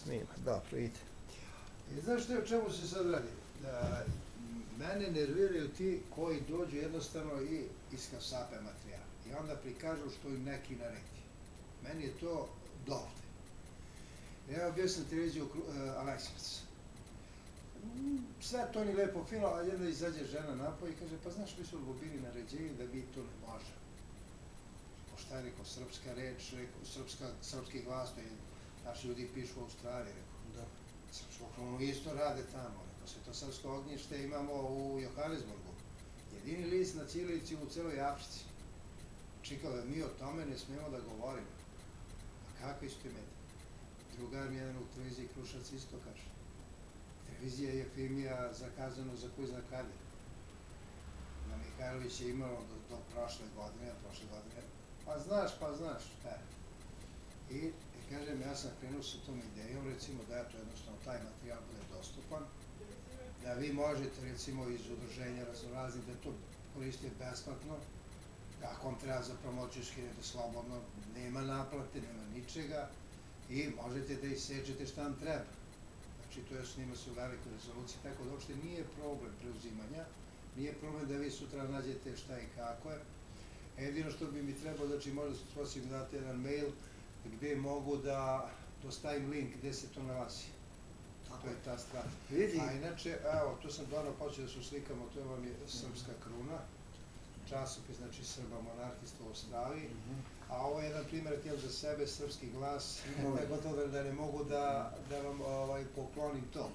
snima, dobro, ide. I znaš o čemu se sad radi? Mene nerviraju ti koji dođu jednostavno i iskasape materijal. I onda prikažu što im neki naredi. Meni je to dovde. Ja bio sam televiziju Aleksinac. Sve to oni lepo filo, a jedna izađe žena napoj i kaže, pa znaš, mi smo bili naređeni da mi to ne možemo. Šta je rekao, srpska reč, srpski glas, to je, naši ljudi pišu u Australiji, rekao. Srpsko kronu isto rade tamo, rekao, sve to srpsko ognjište imamo u Johannesburgu. Jedini list na ćirilici u celoj Africi. Čekao da mi o tome ne smemo da govorimo. A kako isto imate? Drugar mi jedan u televiziji Krušac isto kaže. Televizija je Efimija zakazano za koji zna kad je. Na Mihajlović je imalo do prošle godine, pa znaš, šta je. I kažem, ja sam krenuo sa tom idejom, recimo da je to jednostavno taj materijal bude dostupan, da vi možete recimo iz udruženja raznoraznih da to koristite besplatno, ako vam treba za promociju skinete slobodno, nema naplate, nema ničega i možete da isečete šta vam treba. Znači to je snima se u velikoj rezoluciji, tako da uopšte nije problem preuzimanja, nije problem da vi sutra nađete šta i kako je. Jedino što bi mi trebalo, znači možda osim dati jedan mail gde mogu da dostavim link gde se to nalazi. To je ta stvar. A inače, evo, tu sam dobro počeo da se uslikamo, to vam je Srpska kruna, časopis, znači Srba monarhista u Australiji, a ovo je jedan primjer za sebe, Srpski glas, gotovo da ne mogu da vam poklonim to.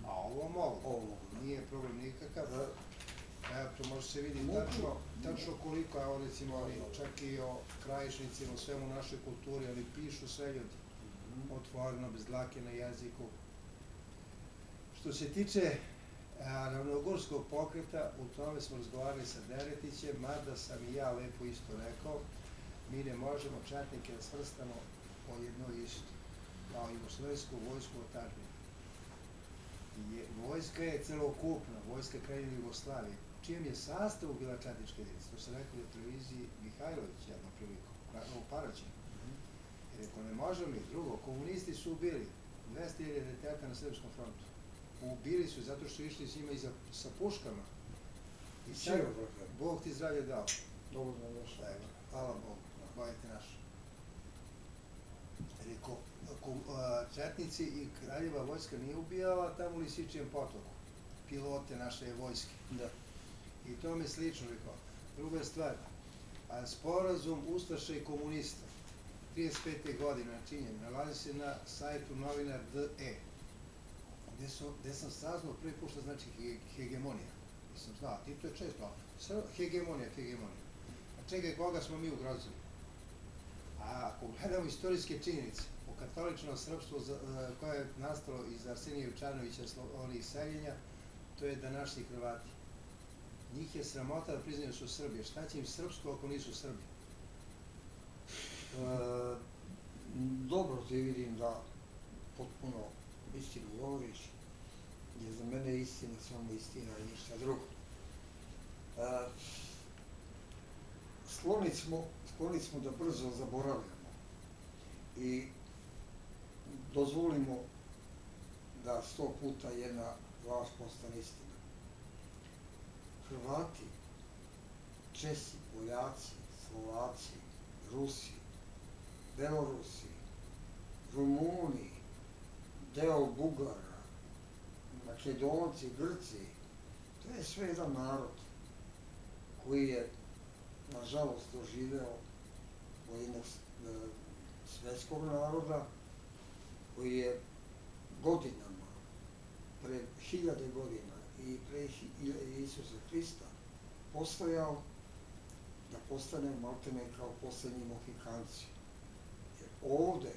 A ovo mogu, nije problem nikakav. Evo, to može se vidi tačno koliko, evo recimo, čak i o krajišnicima, o svemu našoj kulturi, ali pišu sve ljudi, otvoreno, bez dlake na jeziku. Što se tiče ravnogorskog pokreta, u tome smo razgovarali sa Deretićem, mada sam i ja lepo isto rekao, mi ne možemo četnike da svrstamo po jednoj isto, kao jugoslovensku vojsku otadžbine. Vojska je celokupna, vojska Kraljevine Jugoslavije, čijem je sastavu bila četnička jedinica. To se rekao na televiziji Mihajlović jednom prilikom, u Paraćinu. Jer ako ne možemo mi, drugo, komunisti su ubili 200.000 teta na Srpskom frontu. Ubili su zato što su išli s njima sa puškama. I sad, Bog ti zdravlje dao. Dobro nam došlo. Hvala Bogu, bojete naše. Rekao, četnici i Kraljeva vojska nije ubijala tamo u Lisičijem potoku, pilote naše vojske. I to mi je slično rekao. Druga stvar, sporazum Ustaša i komunista 35. godine načinjen, nalazi se na sajtu novinar.de, gde sam saznao prvi put što znači hegemonija. Nisam znao, a ti to je često, hegemonija. A čekaj, koga smo mi ugrozili? A ako gledamo istorijske činjenice o katoličnom srpstvu koje je nastalo iz Arsenija Jučanovića onih seljenja, to je današnji Hrvati. Njih je sramota da priznaju su Srbije. Šta će im srpsko ako nisu Srbi? Dobro ti vidim da potpuno istinu govoriš, jer za mene je istina samo istina i ništa drugo. Skloni smo da brzo zaboravljamo i dozvolimo da 100 puta jedna laž postane istina. Hrvati, Česi, Poljaci, Slovaci, Rusi, Belorusi, Rumuni, deo Bugara, Makedonci, Grci, to je sve jedan narod koji je, nažalost, doživeo od jednog svetskog naroda, koji je godinama, pre 1000 godina i pre Isusa Hrista, postojao da postane maltene kao poslednji Mohikanci. Jer ovde,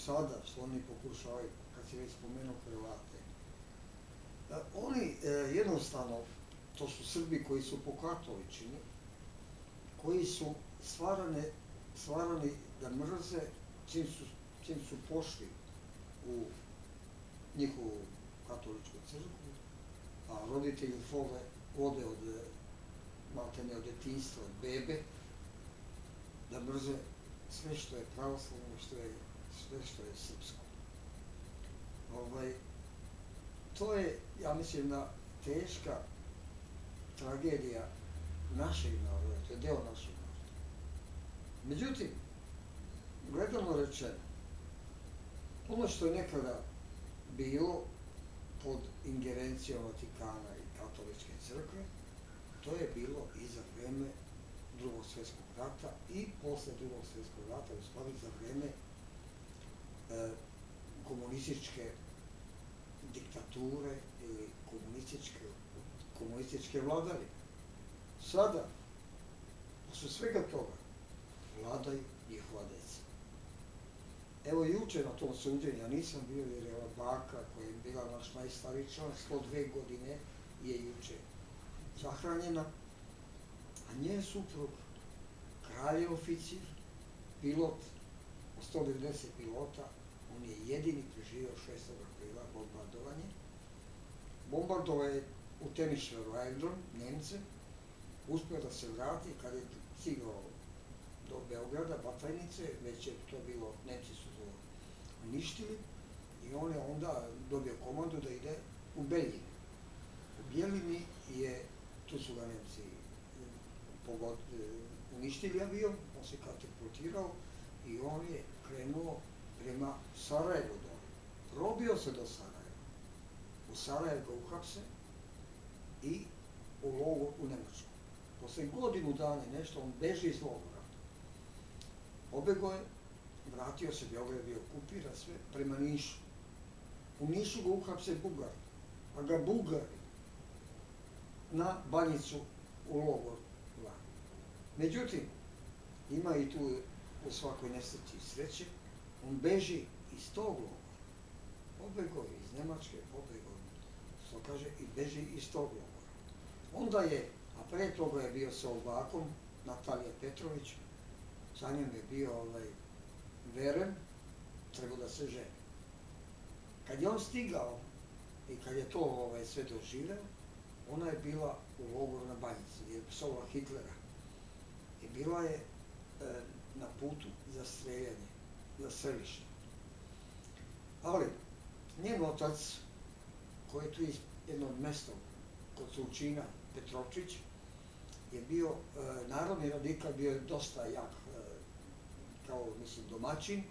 sada, što oni pokušavaju, kad si već spomenuo Hrvate, oni jednostavno, to su Srbi koji su pokatoličeni, koji su stvarani da mrze čim su pošli u njihovu katoličku crkvu, a roditelji vode od maltene od detinjstva, od bebe, da mrze sve što je pravoslavno, sve što je srpsko. To je, ja mislim, da teška tragedija našeg naroda, to je deo našeg naroda. Međutim, gledano rečeno, ono što je nekada bilo pod ingerencijom Vatikana i katoličke crkve, to je bilo i za vreme Drugog svjetskog rata i posle Drugog svjetskog rata, u stvari za vreme komunističke diktature ili komunističke vladavine. Sada, posle svega toga, vladaju njihova deca. Evo juče na tom suđenju, ja nisam bio jer je ova baka koja je bila naš najstariji član, 102 godine je juče sahranjena, a njen suprug, kraljev oficir, pilot, od 190 pilota, on je jedini preživio 6. aprila bombardovanje. Bombardovao je u Temišvaru aerodrom, Nemce, uspio da se vrati kad je stigao do Beograda, Batajnice, već je to bilo, Nemci su to uništili i on je onda dobio komandu da ide u Beljinu. U Bjelini je, tu su ga Nemci uništili avion, on se katapultirao i on je krenuo prema Sarajevu dole. Probio se do Sarajeva. U Sarajevu ga uhapse i u logor u Nemačku. Posle godinu dana nešto, on beži iz logora. Pobegao je, vratio se, Beograd je bio okupiran sve, prema Nišu. U Nišu ga uhapse Bugari, pa ga Bugari na Banjicu u logor. Međutim, ima i tu u svakoj nesreći sreće, on beži iz tog logora. Pobegao je iz Nemačke, pobegao, što kaže, i beži iz tog logora. Onda je, a pre toga je bio sa obakom, Natalija Petrović, sa njom je bio Veren, trebao da se ženi. Kad je on stigao i kad je to sve doživeo, ona je bila u logoru na Banjici, jer je psovala Hitlera. I bila je na putu za streljanje, za strelište. Ali, njen otac, koji je tu iz jednog mesta kod Sulčina, Petrovčić, je bio narodni radikal, bio je dosta jak, kao, mislim, domaćin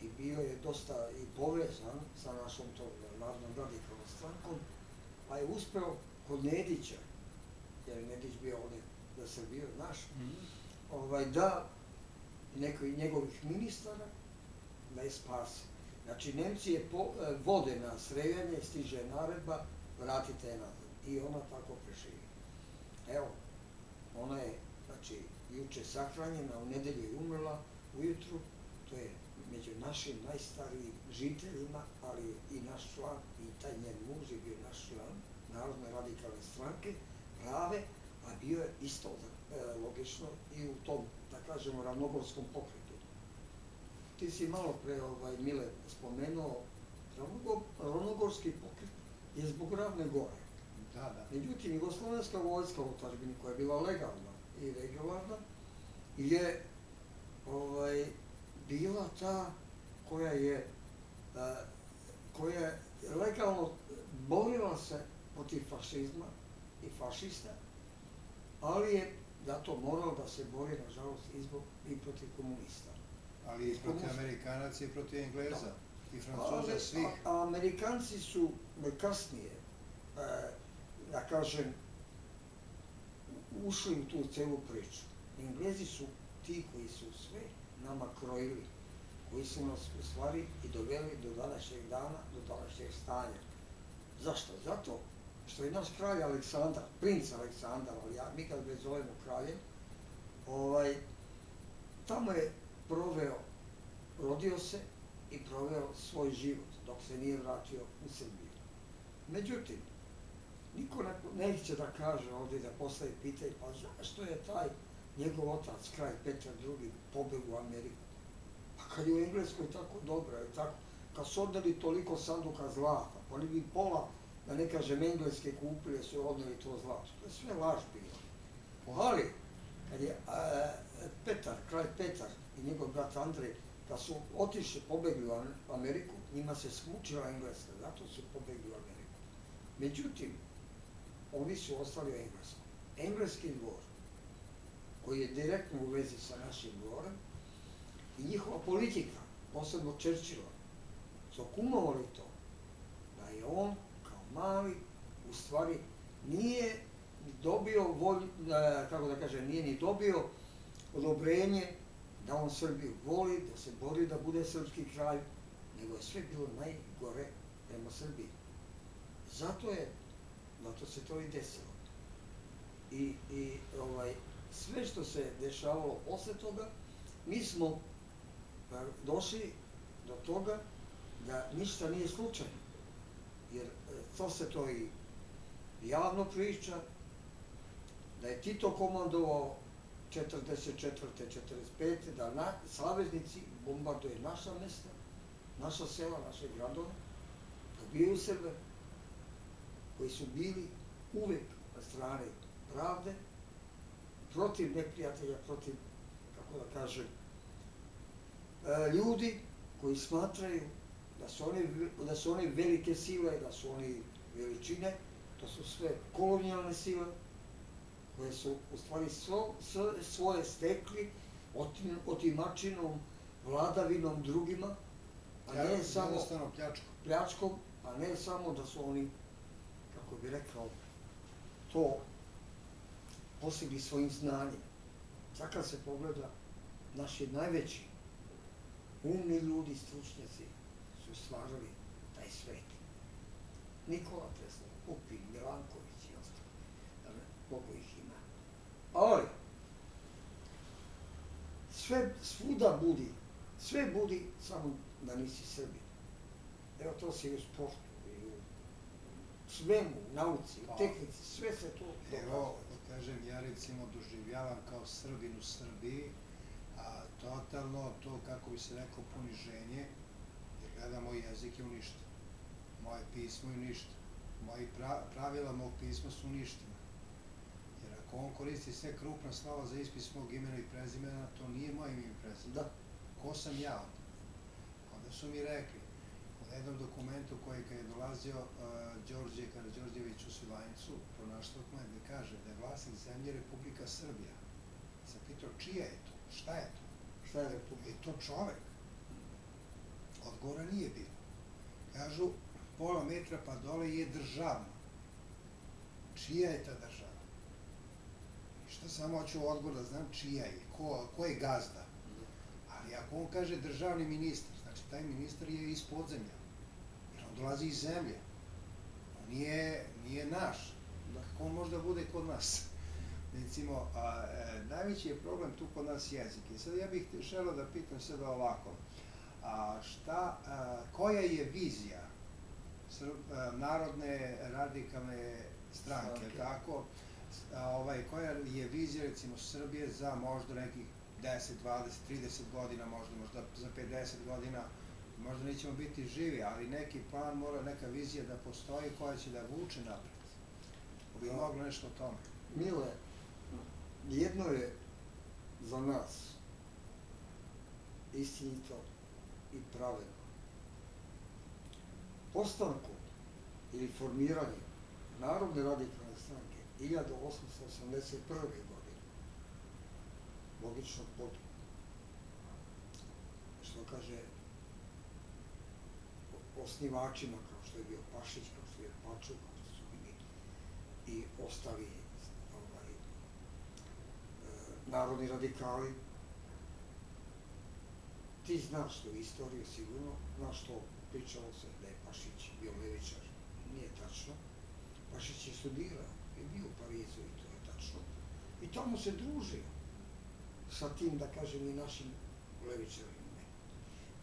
i bio je dosta i povezan sa našom tom narodnom radikalnom strankom, pa je uspeo kod Nedića, jer je Nedić bio ovdje da se bio naš, da neko i njegovih ministara da je spase. Znači, Nemci je vode na streljanje, stiže naredba, vratite je nazad. I ona tako preživi. Evo, ona je, znači, juče sahranjena, u nedelju je umrla, ujutru, to je među našim najstarijim žiteljima, ali i naš član, i taj njen muž je bio naš član Narodne radikalne stranke, prave, a bio je isto logično i u tom, da kažemo, ravnogorskom pokretu. Ti si malo pre, Mile, spomenuo, ravnogorski pokret je zbog Ravne Gore. Međutim, Jugoslovenska vojska u otadžbini, koja je bila legalna i regularna, je bila ta koja je legalno borila se protiv fašizma i fašista, ali je zato moralo da se bori, nažalost, i protiv komunista. Ali i protiv Amerikanaca i protiv Engleza i Francuza, svih. A Amerikanci su kasnije, da kažem, ušli u tu celu priču. Englezi su ti koji su sve nama krojili, koji su nas u stvari i doveli do današnjeg dana, do današnjeg stanja. Zašto? Zato što je naš kralj Aleksandar, princ Aleksandar, ali mi kad ga zovemo kraljem, tamo je proveo, rodio se i proveo svoj život dok se nije vratio u Srbiju. Međutim, niko neće da kaže ovdje, da postavi pitanje, pa zašto je taj njegov otac, kralj Petar II, pobegao u Ameriku? Pa kad je u Engleskoj tako dobro, kad su odneli toliko sanduka zlata, pa oni bi pola, da ne kažem engleske kupile, su odneli to zlato. To je sve laž bilo. Ali, kad je kralj Petar i njegov brat Andrej kad su otišli, pobegli u Ameriku, njima se smučila Engleska, zato su pobegli u Ameriku. Međutim, oni su ostali u Engleskom. Engleski dvor, koji je direktno u vezi sa našim dvorem, i njihova politika, posebno Churchilla, su kumovali to, da je on kao mali, u stvari, nije dobio volju, kako da kažem, nije ni dobio odobrenje da on Srbiju voli, da se bori da bude srpski kralj, nego je sve bilo najgore prema Srbiji. Zato se to i desilo. I sve što se dešavalo posle toga, mi smo došli do toga da ništa nije slučajno. Jer to se to i javno priča, da je Tito komandovao 44. 45. da saveznici bombarduje naša mesta, naša sela, naše gradove, dobijaju Srbe, koji su bili uvek na strani pravde, protiv neprijatelja, protiv, kako da kažem, ljudi koji smatraju da su oni velike sile, da su oni veličine, to su sve kolonijalne sile, koje su u stvari svoje stekli otimačinom, vladavinom drugima, a ne samo pljačkom, a ne samo da su oni, kako bi rekao, to postigli svojim znanjem. Sad kad se pogleda, naši najveći umni ljudi, stručnjaci su stvarali taj svet. Nikola Tesla, Pupin, Milanković i ostali, da ne, koliko ih ima. Ali, svuda budi, sve budi, samo da nisi Srbin. Evo to se i u sportu, i u svemu, u nauci, u tehnici, sve se to dokazuje. Evo, kažem, ja recimo doživljavam kao Srbin u Srbiji, a totalno to, kako bi se rekao, poniženje, jer gleda, moj jezik je uništen, moje pismo je uništeno, moji pravila mog pisma su uništena. Jer ako on koristi sve krupna slova za ispis mog imena i prezimena, to nije moje ime i prezime. Da. Ko sam ja onda? Onda su mi rekli, u jednom dokumentu koji kad je dolazio Đorđe Karađorđević u Svilajncu, pronašao dokument gde kaže da je vlasnik zemlje Republika Srbija. Sam pitao, čija je to? Šta je to? Šta je Republika? Je to čovek? Odgovora nije bilo. Kažu, pola metra pa dole je državno. Čija je ta država? I šta samo hoću odgovor da znam čija je, ko je gazda? Ali ako on kaže državni ministar, znači taj ministar je iz podzemlja, jer on dolazi iz zemlje, on nije naš, kako on možda bude kod nas? Recimo, najveći je problem tu kod nas jezik. I sad ja bih želeo da pitam sebe ovako, koja je vizija Narodne radikalne stranke, tako? Koja je vizija, recimo, Srbije za možda nekih 10, 20, 30 godina, možda za 50 godina, možda nećemo biti živi, ali neki plan mora, neka vizija da postoji koja će da vuče napred. Bi moglo nešto o tome? Mile, jedno je za nas istinito i pravedno. Postanku ili formiranje Narodne radikalne stranke 1881. godine, logično pod, što kaže, osnivačima, kao što je bio Pašić, kao što je Paču, kao što su bili i ostali narodni radikali. Ti znaš tu istoriju sigurno, znaš to, pričalo se da je Pašić bio levičar, nije tačno. Pašić je studirao, je bio u Parizu i to je tačno. I tamo se družio sa tim, da kažem, i našim levičarima.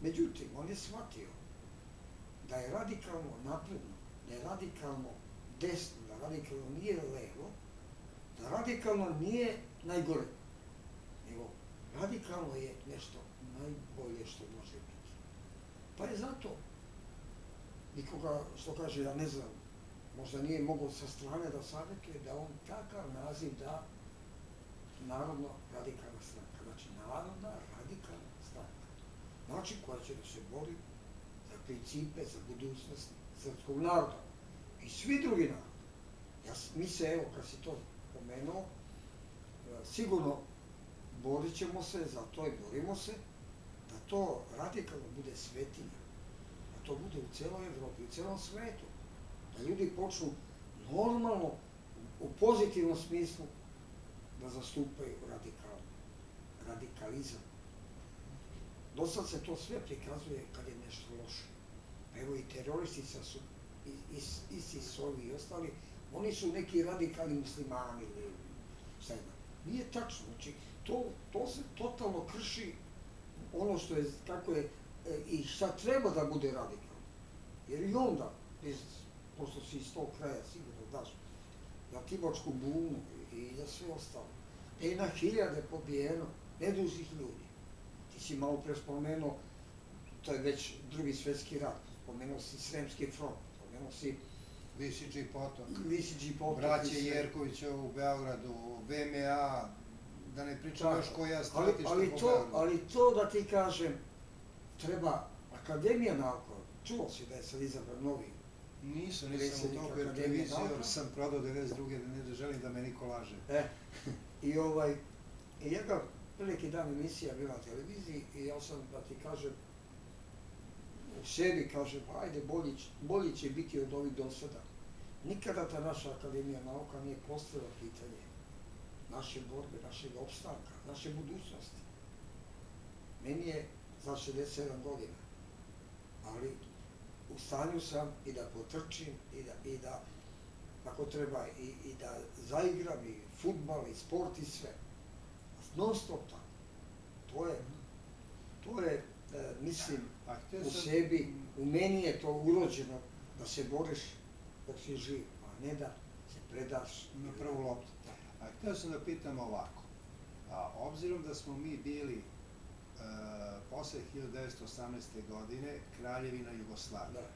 Međutim, on je shvatio da je radikalno napredno, da je radikalno desno, da radikalno nije levo, da radikalno nije najgore, nego radikalno je nešto najbolje što može biti. Pa je zato nikoga, što kaže, ja ne znam, možda nije mogao sa strane da savjetuje da on takav naziv da Narodno radikalna stranka. Znači, Narodna radikalna stranka. znači koja će da se bori za principe, za budućnost srpskog naroda i svi drugi narodi. Mi se, evo, kad si to pomenuo, sigurno borit ćemo se za to i borimo se da to radikalno bude svetinja, da to bude u celoj Evropi, u celom svetu, da ljudi počnu normalno, u pozitivnom smislu, da zastupaju radikalizam. Dosad se to sve prikazuje kad je nešto loše. Evo i teroristi su ISIS i ostali, oni su neki radikalni muslimani ili šta znam. Nije tačno, znači to se totalno krši ono što je, kako je i šta treba da bude radikalno. Jer i onda, pošto si iz tog kraja sigurno daš, za Timočku bunu i za sve ostalo, i na hiljade pobijeno nedužnih ljudi. Ti si malo pre spomenuo, to je već Drugi svjetski rat, spomenuo si Sremski front, spomenuo si Lisički potok, braće Jerkovića u Beogradu, VMA, da ne pričam još koja stratišta po Beogradu. Ali to da ti kažem, treba Akademija nauka, čuo si da je sad izabran novi. Nisam u toku jer televiziju sam prodao 92. Ne želim da me niko laže. I jedna veliki dan emisija bila na televiziji i ja sam, da ti kažem, u sebi kažem, ajde, bolji će biti od ovih do sada. Nikada ta naša Akademija nauka nije postavila pitanje naše borbe, našeg opstanka, naše budućnosti. Meni je za 67 godina, ali u stanju sam i da potrčim i da ako treba i da zaigram i fudbal i sport i sve. Non stop tako. To je, mislim, u sebi, u meni je to urođeno da se boriš dok si živ, a ne da se predaš na prvu loptu. A htio sam da pitam ovako, obzirom da smo mi bili posle 1918. godine Kraljevina Jugoslavije,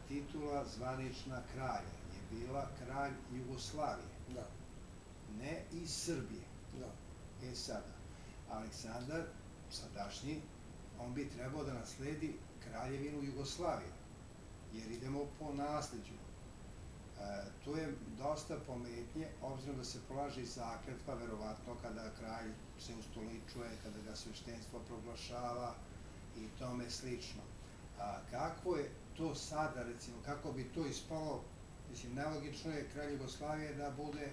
titula zvanična kralja je bila kralj Jugoslavije, ne iz Srbije. Sada, Aleksandar, sadašnji, on bi trebao da nasledi Kraljevinu Jugoslavije, jer idemo po nasleđu. Tu je dosta pometnje, obzirom da se polaže i zakletva, verovatno kada kralj se ustoličuje, kada ga sveštenstvo proglašava i tome slično. Kako je to sada, recimo, kako bi to ispalo, mislim, nelogično je kralj Jugoslavije da bude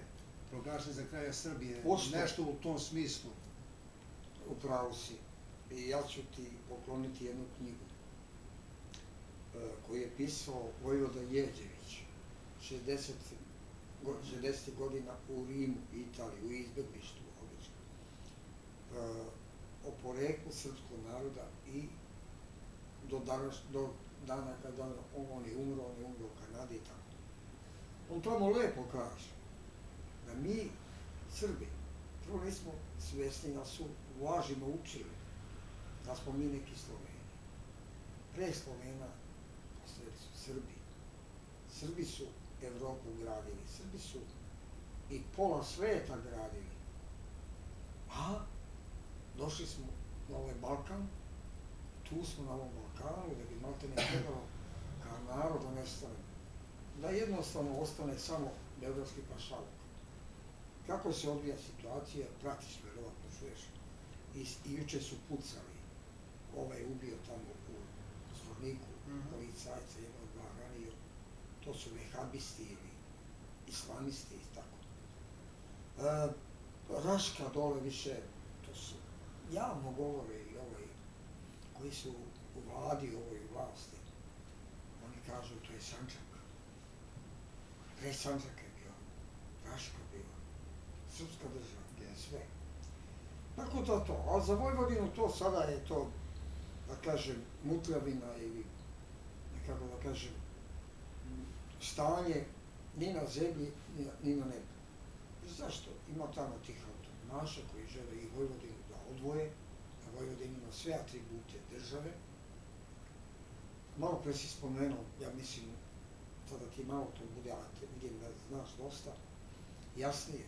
proglašen za kralja Srbije, nešto u tom smislu. Upravo si. I ja ću ti pokloniti jednu knjigu koju je pisao Vojvoda Jevđević 60. godina u Rimu, Italiji, u izbeglištvu obično. O poreklu srpskog naroda i do dana kada on je umro u Kanadi i tako. On tamo lepo kaže da mi, Srbi, prvo nismo svesni da su u lažima učili da smo mi neki Sloveni. Pre Slovena postojali su Srbi. Srbi su Evropu gradili, Srbi su i pola sveta gradili. A došli smo na ovaj Balkan, tu smo na ovom Balkanu, da bi malte ne trebalo kao narod da nestane. Da jednostavno ostane samo beogradski pašaluk. Kako se odvija situacija, pratiš verovatno, čuješ, i juče su pucali, ovaj je ubio tamo u Zvorniku, policajca, jednog dva ranio, to su vehabisti ili islamisti i tako. Raška dole više, to su javno govore i koji su u vladi, ovoj vlasti, oni kažu to je Sandžak. Pre Sandžaka je bio, Raška bila, srpska država, sve. Tako da to, a za Vojvodinu to sada je to, da kažem, mutljavina ili, nekako da kažem, stanje ni na zemlji, ni na nebu. Zašto? Ima tamo tih autonomaša koji žele i Vojvodinu da odvoje, da Vojvodina ima sve atribute države. Malo pre si spomenuo, ja mislim, sada ti malo to bude, a te vidim da znaš dosta, jasnije.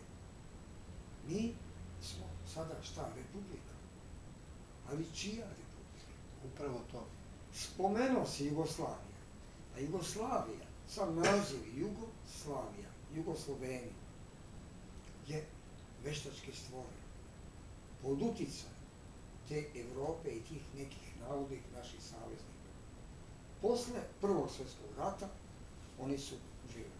Mi smo sada šta? Republika. Ali čija republika? Upravo to. Spomenuo si Jugoslavija. A Jugoslavija, sam naziv Jugoslavija, Jugosloveni, je veštački stvoren. Pod uticaj te Evrope i tih nekih navodnih naših saveznika. Posle Prvog svjetskog rata oni su živjeli.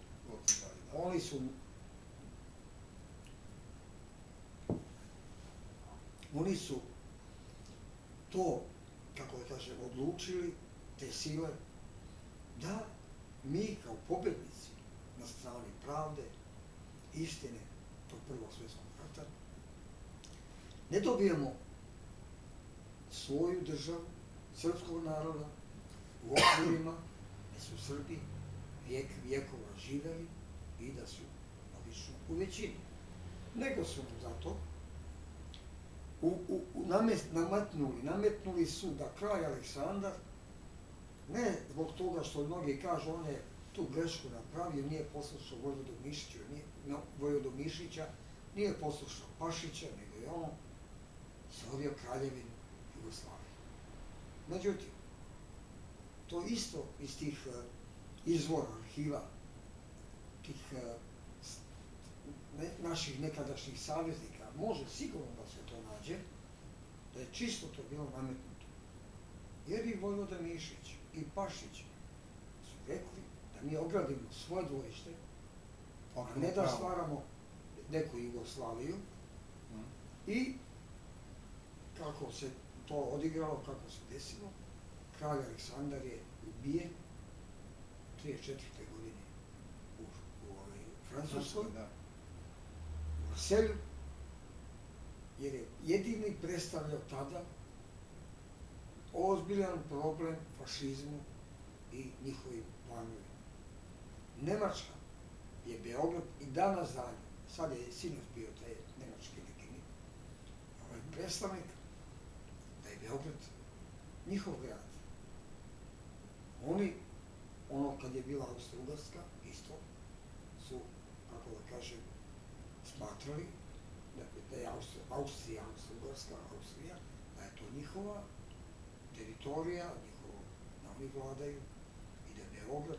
Oni su to, kako da kažem, odlučili, te sile, da mi kao pobednici na strani pravde, istine tog Prvog svjetskog rata, ne dobijemo svoju državu, srpskog naroda, u okvirima gde su Srbi vjekova živeli i da su obično u većini. Nego su nam zato nametnuli su da kralj Aleksandar, ne zbog toga što mnogi kažu on je tu grešku napravio, nije poslušao Vojvodu Mišića, nije poslušao Pašića, nego je on stvorio kraljevinu Jugoslavije. Međutim, to isto iz tih izvora, arhiva, tih naših nekadašnjih saveznika, može sigurno da se to nađe, da je čisto to bilo nametnuto. Jer i Vojvoda Mišić i Pašić su rekli da mi ogradimo svoje dvorište, a ne da stvaramo neku Jugoslaviju. I kako se to odigralo, kako se desilo, kralj Aleksandar je ubijen 34. godine u Francuskoj, u Marselju, jer je jedini predstavljao tada ozbiljan problem fašizmu i njihovim planovima. Nemačka je Beograd i danas dalje, sad je sinoć bio taj nemački neki predstavnik, da je Beograd njihov grad. Oni, kad je bila Austro-Ugarska, isto su, kako da kažem, smatrali da je Austrija, da je to njihova teritorija, da oni vladaju i da Beograd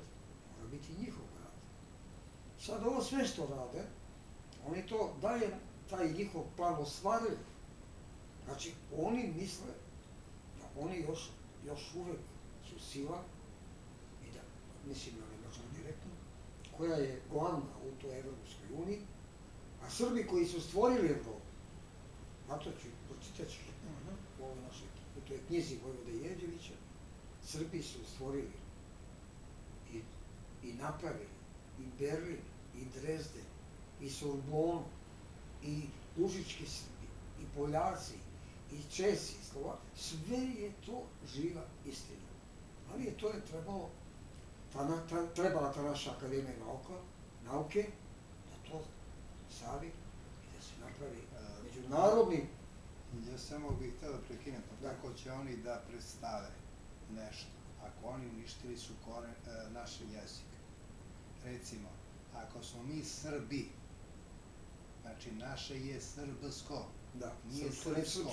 mora biti njihov grad. Sad ovo sve što rade, oni to daje, taj njihov plan ostvaruju. Znači, oni misle da oni još uvek su sila, i da, mislim na Nemačku direktno, koja je glavna u toj Evropskoj uniji, a Srbi koji su stvorili Evropu, zato ću, pročitat ću u ovoj našoj, u toj knjizi Vojvode Jevđevića, Srbi su stvorili i napravili i Berlin, i Drezden, i Sorbonu, i Užički Srbi, i Poljaci, i Česi, Slovaki, sve je to živa istina. Ali je to trebala ta naša akademija nauke, da to stavi i da se napravi međunarodni. Ja samo bih htio da prekinem, kako će oni da predstave nešto, ako oni uništili su naš jezik. Recimo, ako smo mi Srbi, znači naše je srbsko, nije srpsko,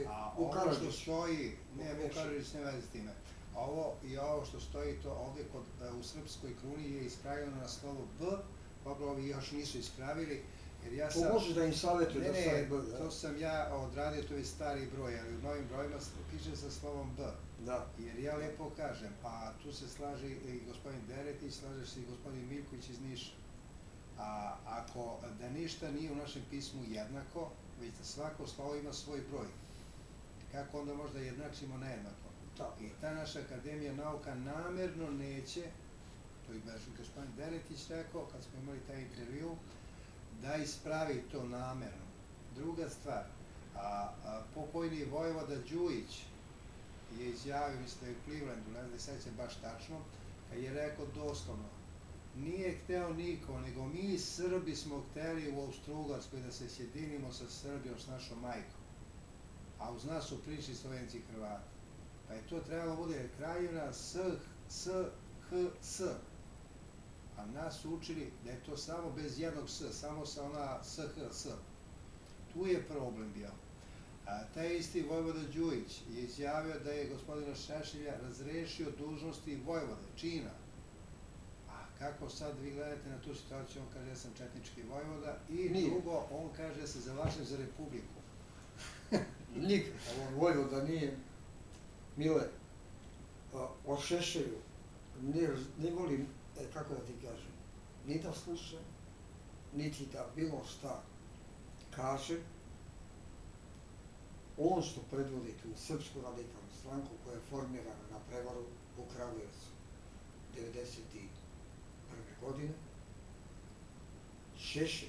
a ovo što stoji, ne, Vukarađić ne vezi s time, ovo što stoji to ovdje u srpskoj kruni je ispravljeno na slovo B, dobro, ovi još nisu ispravili, jer ja sam... To možeš da im savjetuje da stavi B, da? To sam ja odradio, to je stari broj, ali u novim brojima piše sa slovom B. Da. Jer ja lepo kažem, a tu se slaže i gospodin Deretić, slaže se i gospodin Miljković iz Niša. A ako da ništa nije u našem pismu jednako, već da svako slovo ima svoj broj, kako onda možda jednačimo nejednako? I ta naša akademija nauka namerno neće, to je gospodin Deretić rekao, kad smo imali taj intervju, da ispravi to namerno. Druga stvar, pokojni vojvoda Đujić je izjavio, mislim da je u Clevelandu, ne znam da se baš tačno, kad je rekao doslovno, nije hteo niko, nego mi Srbi smo hteli u Austro-Ugarskoj da se sjedinimo sa Srbijom, s našom majkom. A uz nas su prišli Slovenci i Hrvati. Pa je to trebalo bude kraljevina S. A nas su učili da je to samo bez jednog S, samo sa ona S. Tu je problem bio. A taj isti Vojvoda Đujić je izjavio da je gospodina Šešelja razrešio dužnosti Vojvode, čina. A kako sad vi gledate na tu situaciju, on kaže ja sam četnički Vojvoda i Nije. drugo, on kaže ja se zalažem za Republiku. Nikakav on Vojvoda nije. Mile, o Šešelju ne volim, kako da ti kažem, ni da slušam, niti da bilo šta kaže. On što predvodi tu Srpsku radikalnu stranku koja je formirana na prevaru u Kragujevcu 1991. godine, Šešelj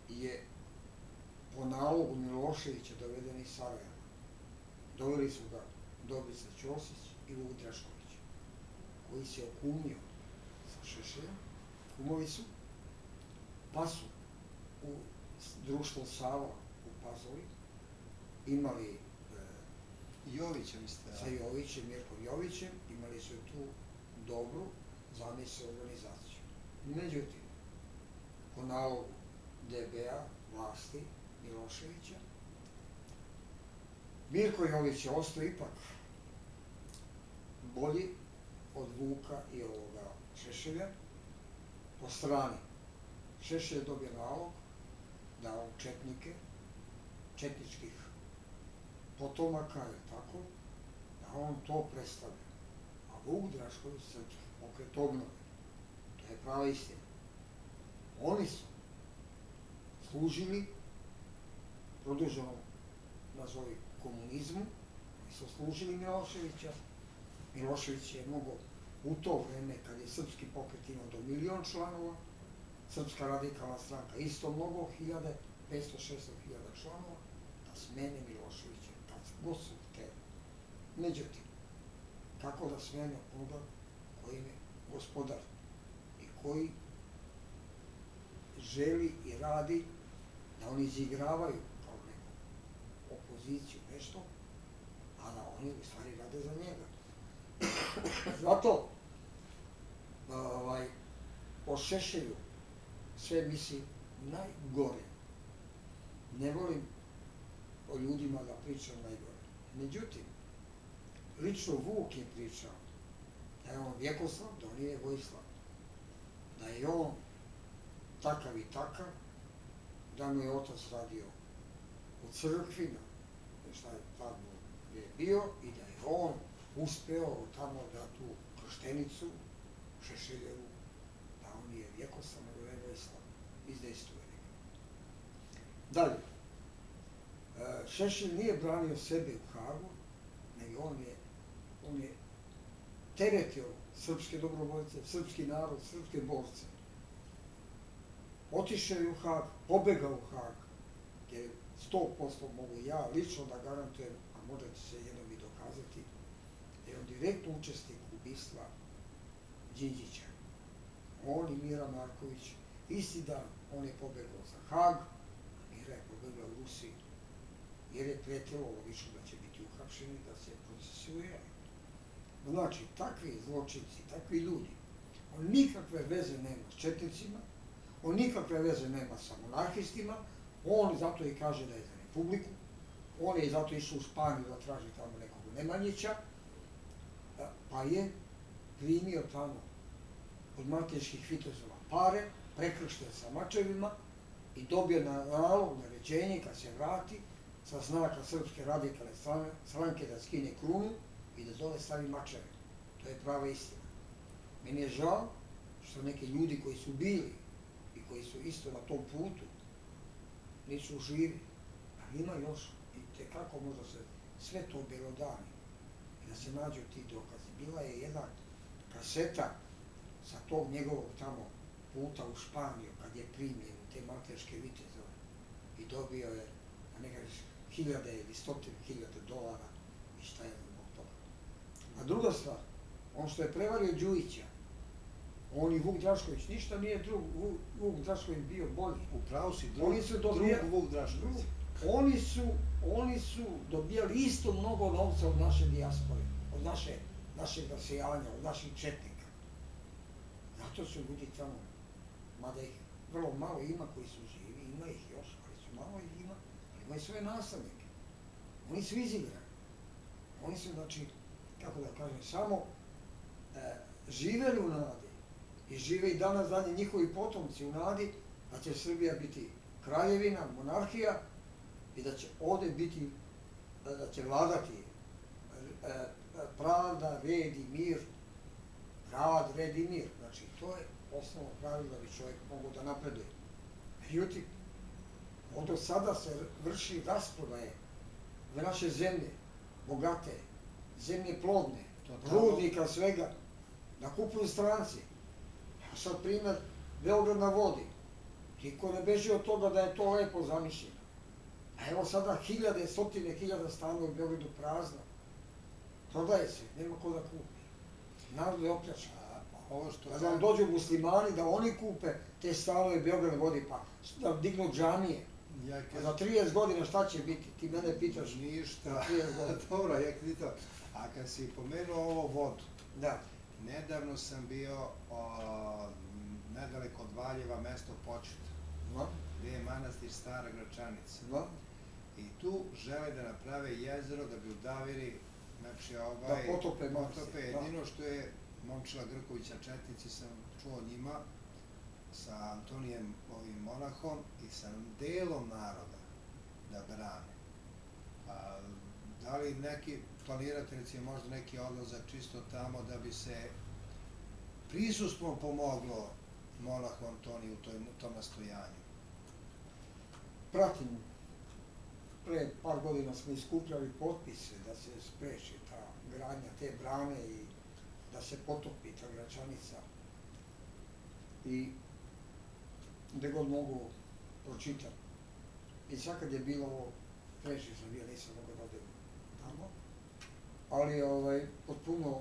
je po nalogu Miloševića doveden iz Sarajeva. Doveli su ga Dobrica Ćosić i Vuk Drašković, koji se okumio sa Šešeljem, kumovi su, pa su u društvo Sava u Pazovi imali Jovića mislite? sa Jovićem, Mirkom Jovićem, imali su tu dobru zamisao organizaciju. Međutim, po nalogu DB-a, vlasti Miloševića, Mirko Jović je ostao ipak bolji od Vuka i ovoga Šešelja po strani. Šešelj je dobio nalog da on četnike, četničkih potomaka, je tako, da on to predstavlja. A Vuk Drašković, Srpski pokret obnove, to je prava istina. Oni su služili produženom, nazovi, komunizmu, oni su služili Miloševića. Milošević je mogao u to vreme, kad je Srpski pokret imao do 1.000.000 članova, Srpska radikalna stranka isto mnogo, 500-600 hiljada članova, da smene Miloševića kad god su hteli. Međutim, kako da smene onoga koji je gospodar i koji želi i radi da oni izigravaju kao neku opoziciju, nešto, a da oni u stvari rade za njega. Zato o Šešelju sve mislim najgore. Ne volim o ljudima da pričam najgore. Međutim, lično Vuk je pričao da je on Vjekoslav, da on nije Vojislav, da je on takav i takav, da mu je otac radio u crkvi, šta je tamo je bio, i da je on uspeo tamo da tu krštenicu Šešeljevu, da on nije Vjekoslav, nego je Vojislav, izdejstvuje. Dalje, Šešelj nije branio sebe u Hagu, nego on je teretio srpske dobrovoljce, srpski narod, srpske borce. Otišao je u Hag, pobegao u Hag, jer 100% mogu ja lično da garantujem, a možete se jednom i dokazati, da je on direktno učesnik ubistva Đinđića. On i Mira Marković, isti dan, on je pobegao za Hag, a Mira je pobegla u Rusiji, jer je pretilo logično da će biti uhapšeni, da se procesuiraju. Znači, takvi zločinci, takvi ljudi, on nikakve veze nema s četnicima, on nikakve veze nema sa monarhistima, on zato i kaže da je za Republiku, on je zato išao u Španiju da traži tamo nekog Nemanjića, pa je primio tamo od malteških vitezova pare, prekršten sa mačevima i dobio nalog, naređenje kad se vrati sa znaka Srpske radikalne stranke da skine krunu i da dole stavi mačeve. To je prava istina. Meni je žao što neki ljudi koji su bili i koji su isto na tom putu nisu živi, ali ima još i tekako možda se sve to belodani i da se nađu ti dokazi. Bila je jedna kaseta sa tog njegovog tamo puta u Španiju kad je primljen te malteške vitezove i dobio je na nekaj 1000 ili 100.000 dolara i šta je zbog toga. A druga stvar, on što je prevario Đujića, on i Vuk Drašković, ništa nije drug, Vuk Drašković bio bolji. Upravo si, drug Vuk Drašković. Oni su dobijali isto mnogo novca od naše dijaspore, od našeg rasijanja, od naših četnika. Zato su ljudi tamo, mada ih vrlo malo ima koji su živi, ima ih još, ali su malo ih ima, ali imaju svoje nastavnike. Oni su izigrani. Oni su, znači, kako da kažem, samo živeli u nadi i žive i danas dalje njihovi potomci u nadi da će Srbija biti kraljevina, monarhija i da će ovde biti, da će vladati pravda, red i mir, rad, red i mir. Znači, to je osnovno pravilo da bi čovjek mogao da napreduje. Međutim, od sada se vrši rasprodaje ove naše zemlje, bogate, zemlje plodne, rudnika, svega, da kupuju stranci. A sad primjer, Beograd na vodi. Niko ne beži od toga da je to lepo zamišljeno. A evo sada hiljade, stotine hiljada stanova u Beogradu prazno. Prodaje se, nema ko da kupi. Narod je opljačan. Da vam dođu muslimani, da oni kupe te stanove Beograd na vodi, pa da dignu džamije. A za 30 godina šta će biti? Ti mene pitaš. Ništa. Dobro, ja kritam. A kad si pomenuo ovo vodu, da. Nedavno sam bio nedaleko od Valjeva, mesto Počet, gde je manastir Stara Gračanica. I tu žele da naprave jezero da bi udavili, znači da potope. Jedino što je Momčila Grkovića Četnici sam čuo njima, sa Antonijem ovim monahom i sa delom naroda da brane. Da li neki, planirate recimo možda neki odlazak čisto tamo da bi se prisustvom pomoglo monahu Antoniju u tom nastojanju? Pratim. Pre par godina smo iskupljali potpise da se spreči ta gradnja te brane i da se potopi ta Gračanica. I gde god mogu pročitam. I sad kad je bilo ovo, preći sam bio, nisam mogao da odem tamo, ali potpuno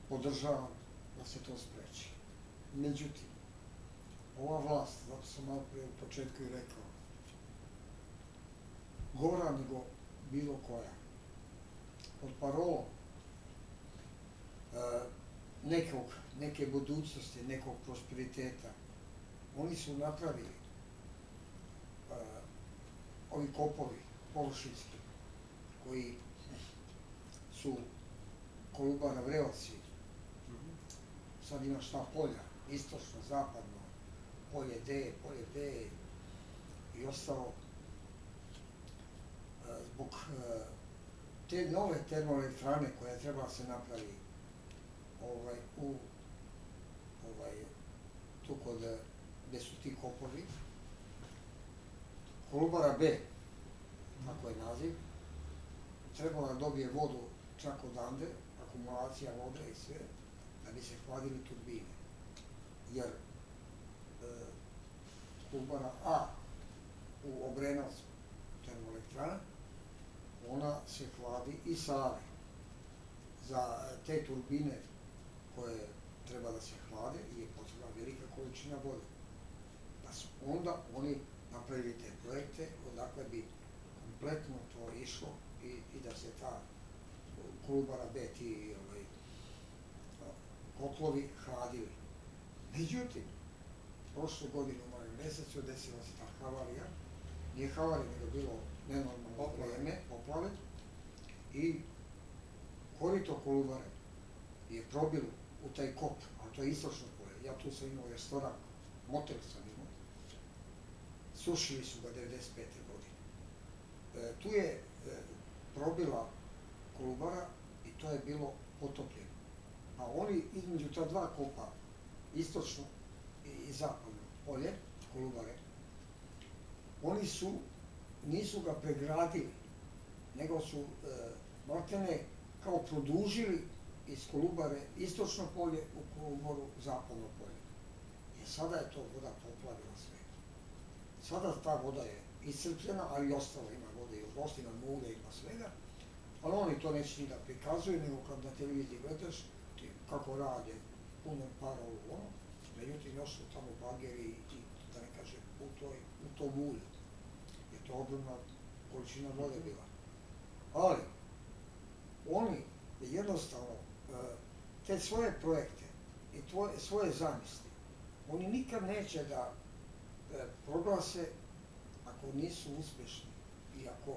podržavam da se to spreči. Međutim, ova vlast, zato sam malo pre u početku i rekao, gora nego bilo koja, pod parolom neke budućnosti, nekog prosperiteta, oni su napravili ovi kopovi površinski koji su Kolubara, Vreoci, sad imaš ta polja, istočno, zapadno, polje D i ostalo. Zbog te nove termoelektrane koja treba se napravi tu gde su ti kopovi, Kolubara B, tako je naziv, trebala da dobije vodu čak odande, akumulacija vode i sve, da bi se hladili turbine. Jer Kolubara A u Obrenovcu termoelektrana, ona se hladi i Save. Za te turbine koje treba da se hlade je potrebna velika količina vode. Pa su onda oni napravili te projekte odakle bi kompletno to išlo i da se ta Kolubara B, ti kotlovi hladili. Međutim, prošle godine u majem mesecu desila se ta havarija, nije havarija nego bilo nenormalno vreme, poplave, i korito Kolubare je probilo u taj kop, a to je istočno polje. Ja tu sam imao restoran, motel sam imao, sušili su ga 95. godine. Tu je probila Kolubara i to je bilo potopljeno. A oni između ta dva kopa, istočno i zapadno polje Kolubare, oni nisu ga pregradili, nego su maltene kao produžili iz Kolubare istočno polje u Kolubaru zapadno polje. I sada je to voda poplavila sve. Sada ta voda je iscrpljena, ali i ostalo ima vode i od ima mulja, ima svega, ali oni to neće ni da prikazuju, nego kad na televiziji gledaš kako rade, puno para u ono, međutim još su tamo bageri i da ne kažem u tom mulju. Je to ogromna količina vode bila. Ali, oni jednostavno te svoje projekte i svoje zamisli, oni nikad neće da proglase ako nisu uspešni i ako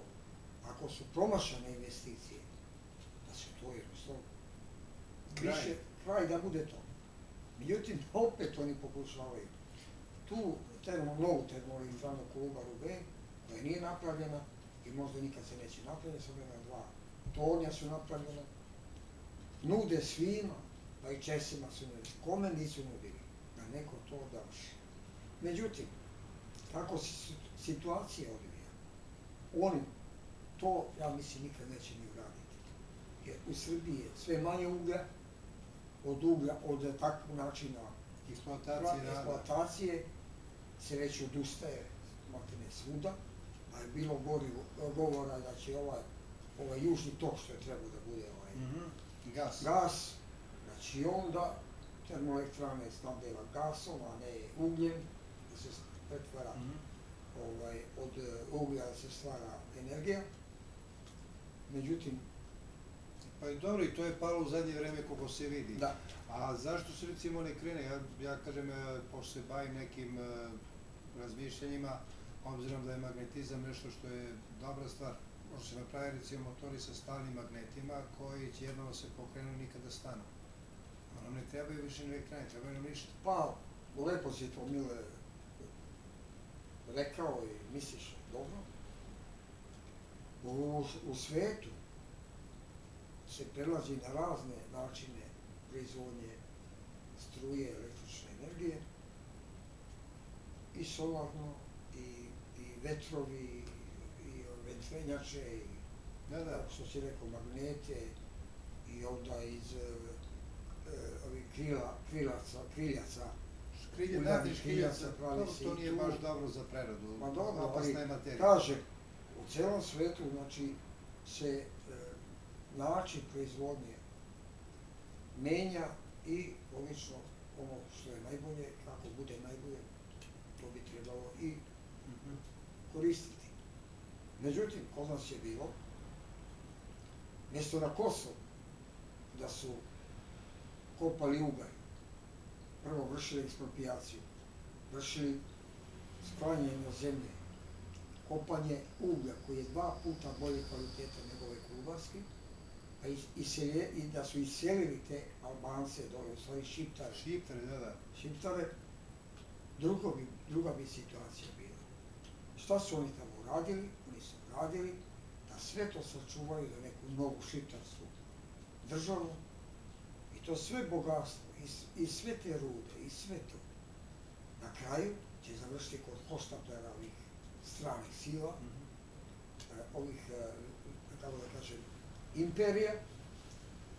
ako su promašene investicije, da se to jednostavno više kraj da bude to. Međutim, opet oni pokušavaju tu novu termoelektranu Kolubaru B, koja nije napravljena i možda nikad se neće napravljena, samo jedna dva tornja su napravljena, nude svima, pa i Česima su nudili, kome nisu nudili, da neko to završi. Međutim, kako se situacija odvija, oni to, ja mislim, nikad neće ni uraditi. Jer u Srbiji je sve manje uglja, od takvog načina eksploatacije se već odustaje maltene svuda, a je bilo govora da će ovaj južni tok što je trebao da bude gas, da će onda termoelektrane snabdeva gasom, a ne ugljem, da se pretvara od uglja da se stvara energija. Međutim, pa i dobro, i to je palo u zadnje vreme kako se vidi. Da. A zašto se recimo ne krene? Ja kažem, pošto se bavim nekim razmišljanjima, obzirom da je magnetizam nešto što je dobra stvar, može se napraviti recimo motori sa stalnim magnetima koji će jednom se pokrenu i nikada stanu. Nam ne trebaju više elektrane, trebaju nam ništa. Pa, lepo si to, Mile, rekao i misliš dobro. U svetu se prelazi na razne načine proizvodnje struje, električne energije, i solarno, i vetrovi, i vetrenjače, i što si rekao, magnete, i onda iz ovih kriljaca, Uljanih škriljaca, to nije baš dobro za preradu, opasna je materija. Kaže, u celom svetu, znači, se način proizvodnje menja i logično ono što je najbolje, kako bude najbolje, to bi trebalo i koristiti. Međutim, kod nas je bilo, mjesto na Kosovu, da su kopali ugalj, prvo vršili eksproprijaciju, vršili sklanjanje zemlje, kopanje uglja koji je 2 puta bolje kvaliteta nego ove kolubarske, i da su iselili te Albance dole, u stvari Šiptare, druga bi situacija bila. Šta su oni tamo uradili? Oni su uradili da sve to sačuvaju za neku novu šiptarsku državu, i to sve bogatstvo, i sve te rude, i sve to. Na kraju će završiti kod hoštapljera ovih stranih sila, ovih, kako da kažem, imperija,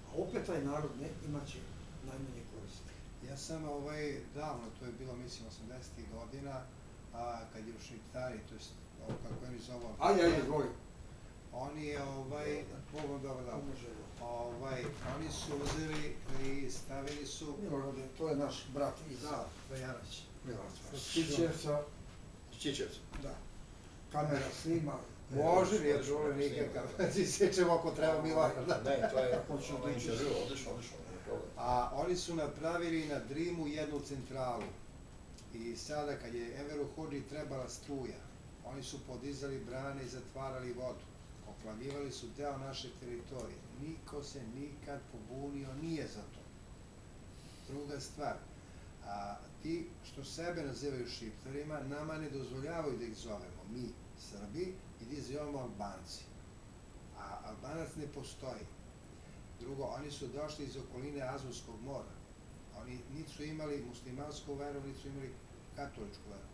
a opet taj narod imat će najmanje koristi. Ja sam davno, to je bilo mislim 80. godina, kad je u Šiptari, to je kako oni zovu, oni su uzeli i stavili su... Milorade, to je naš brat iz Vajanović. Čičevca. Da. Kamera snima. Može, nije žele nikakav, sjećemo ako treba Milorada. Ne, to je intervju, odlično, a oni su napravili na Drimu jednu centralu. I sada kad je Enveru Hodži trebala struja, oni su podizali brane i zatvarali vodu. Oplavljivali su deo naše teritorije. Niko se nikad pobunio nije za to. Druga stvar, ti što sebe nazivaju Šiptarima, nama ne dozvoljavaju da ih zovemo mi, Srbi, i da ih zovemo Albanci. A Albanac ne postoji. Drugo, oni su došli iz okoline Azovskog mora. Oni niti su imali muslimansku veru, niti su imali katoličku veru.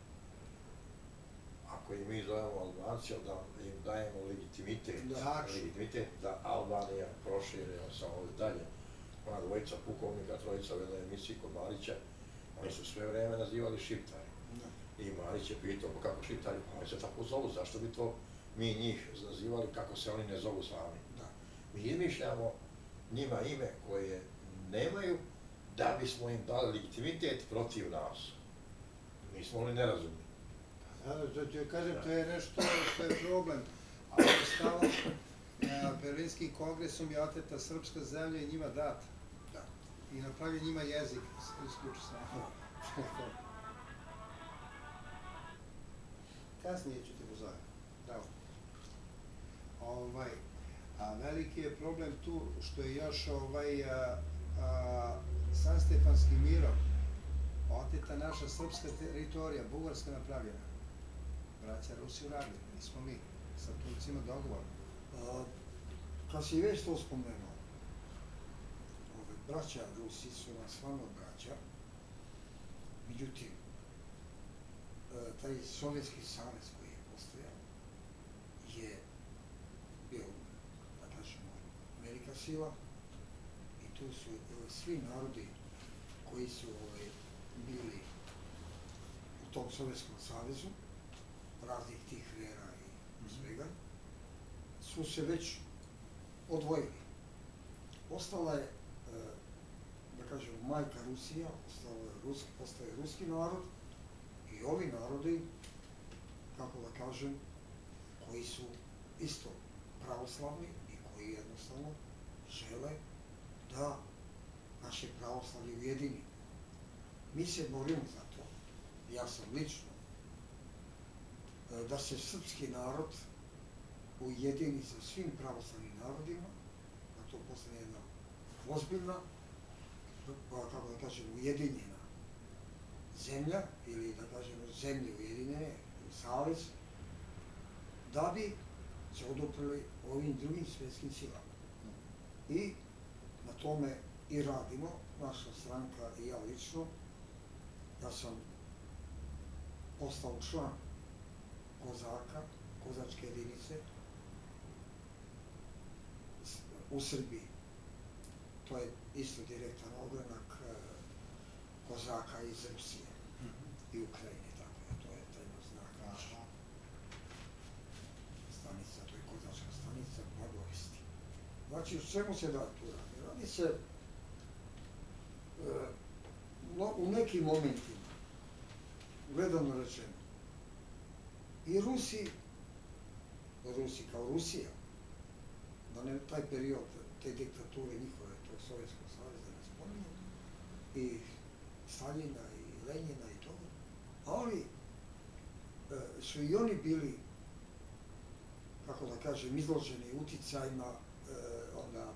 Ako i mi zovemo Albanci, da im dajemo legitimitet da Albanija prošire samo dalje. Ona dvojica pukovnika, trojica vele emisiji kod Marića, oni su sve vreme nazivali Šiptari. I Marić je pitao kako Šiptari, pa oni se tako zovu, zašto bi to mi njih nazivali kako se oni ne zovu sami. Mi izmišljamo njima ime koje nemaju da bismo im dali legitimitet protiv nas. Mi smo oni nerazumni. Kažem, to je nešto što je problem. A ostalo, Berlinskim kongresom je oteta srpska zemlja i njima data. I napravio njima jezik, isključi se. Kasnije ću te pozovem. A veliki je problem tu što je još Sanstefanskim mirom oteta naša srpska teritorija, Bugarska napravljena. Braća Rusi uradili, nismo mi, sa Turcima dogovor. Kad si već to spomenuo, braća Rusi su nam stvarno braća, međutim, taj Sovjetski savez koji je postojao je bio, da kažemo, velika sila i tu su svi narodi koji su bili u tom Sovjetskom savezu, raznih tih vera i svega, su se već odvojili. Ostala je, da kažem, majka Rusija, postaje ruski narod i ovi narodi, kako da kažem, koji su isto pravoslavni i koji jednostavno žele da naše pravoslavlje ujedini. Mi se borimo za to, ja sam lično, da se srpski narod ujedini sa svim pravoslavnim narodima, da to postane jedna ozbiljna, kako da kažem, ujedinjena zemlja, ili da kažemo zemlje ujedinjene, savez, da bi se oduprli ovim drugim svjetskim silama. I na tome i radimo, naša stranka i ja lično. Ja sam postao član Kozaka, kozačke jedinice u Srbiji. To je isto direktan ogranak Kozaka iz Rusije i Ukrajine, tako je, to je tajno znak naša stanica, to je kozačka stanica Blagovesti. Znači, o čemu se da tu radi? Radi se u nekim momentima, gledano rečeno, i Rusi kao Rusija, da ne taj period, te diktature njihove, tog Sovjetskog saveza ne spominju, i Staljina i Lenjina i toga, ali su i oni bili, kako da kažem, izloženi uticajima, ona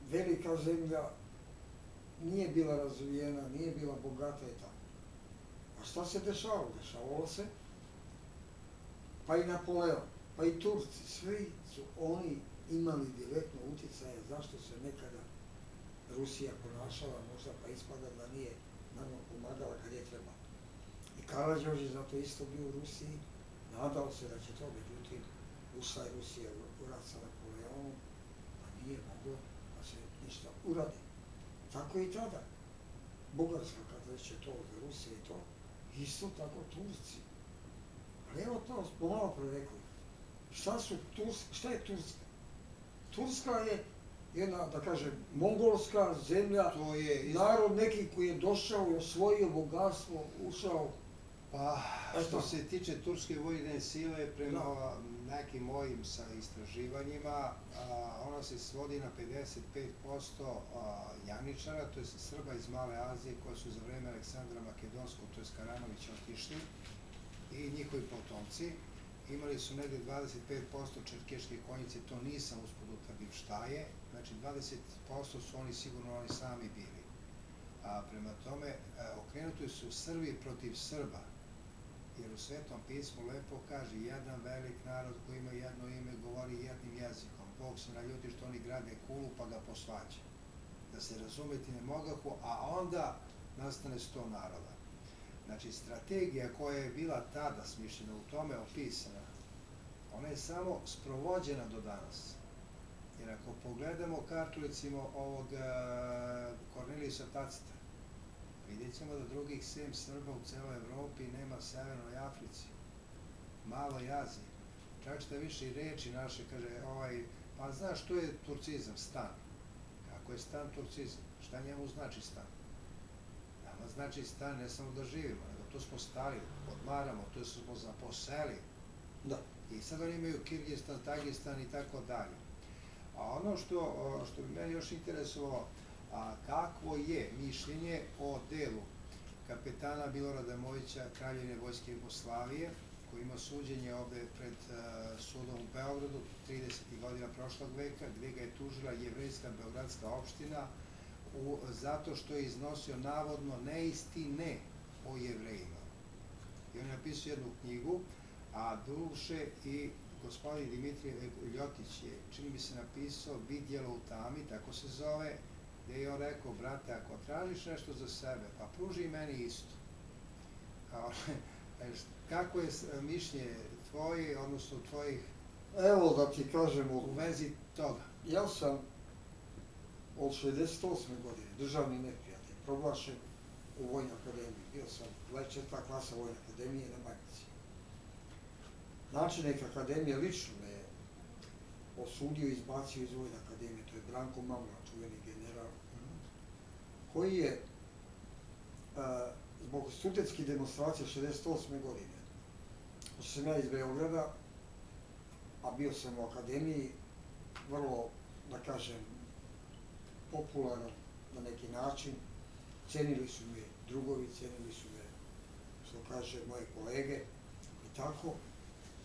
velika zemlja nije bila razvijena, nije bila bogata i tako. A šta se dešavalo? Dešavalo se, pa i Napoleon, pa i Turci, svi su oni imali direktno uticaje zašto se nekada Rusija ponašala, možda pa ispada da nije nama pomagala kad je trebalo. I Karađorđe je zato isto bio u Rusiji, nadao se da će to, međutim, ušla je Rusija u rat sa Napoleonom, a nije moglo da se ništa uradi. Tako i tada. Bugarska, kad već je to od Rusije i to, isto tako Turci. Ali evo to, smo malo pre rekli, šta je Turska? Turska je jedna, da kažem, mongolska zemlja, narod neki koji je došao i osvojio bogatstvo, ušao. Pa, što se tiče turske vojne sile, prema nekim mojim istraživanjima, ona se svodi na 55% Janičara, to je Srba iz Male Azije koji su za vreme Aleksandra Makedonskog, to je Karanovića, otišli, i njihovi potomci. Imali su negde 25% čerkeške konjice, to nisam uspod utvrdim šta je, znači 20% su oni sigurno oni sami bili. Prema tome, okrenuti su Srbi protiv Srba, jer u Svetom pismu lepo kaže jedan velik narod koji ima jedno ime, govori jednim jezikom. Bog se naljuti što oni grade kulu pa ga posvađa. Da se razumeti ne mogahu, a onda nastane 100 naroda. Znači, strategija koja je bila tada smišljena u tome opisana, ona je samo sprovođena do danas. Jer ako pogledamo kartu, recimo, ovog Kornelijusa Tacita, vidjet ćemo da drugih 7 Srba u celoj Evropi nema Severnoj Africi, Maloj Aziji. Čak šta više i reči naše, kaže, pa znaš, to je turcizam, stan. Kako je stan turcizam? Šta njemu znači stan? Nama znači stan ne samo da živimo, nego tu smo stali, odmaramo, tu smo zaposeli. I sad oni imaju Kirgistan, Tagistan i tako dalje. A ono što bi mene još interesovalo, kakvo je mišljenje o delu kapetana Milorada Mojića, Kraljevine vojske Jugoslavije, koji ima suđenje ovde pred sudom u Beogradu 30. godina prošlog veka, gde ga je tužila jevrejska beogradska opština zato što je iznosio navodno neistine o Jevrejima. I on je napisao jednu knjigu, a duše i gospodin Dimitrije Ljotić je, čini mi se, napisao Vidjelo u tami, tako se zove, gde je on rekao, brate, ako tražiš nešto za sebe, pa pruži i meni isto. Kako je mišljenje tvoje, odnosno tvojih, Evo da ti kažem, u vezi toga? ja sam od 68. godine državni neprijatelj, proglašen u Vojnoj akademiji. Bio sam 24. klasa Vojne akademije na Banjici. Načelnik akademije lično me je osudio i izbacio iz Vojne akademije, to je Branko Mamla, čuveni general, koji je zbog studentskih demonstracija 68. godine, pošto sam ja iz Beograda, a bio sam u akademiji, vrlo, da kažem, popularno na neki način, cenili su me drugovi, cenili su me, što kaže, moje kolege i tako,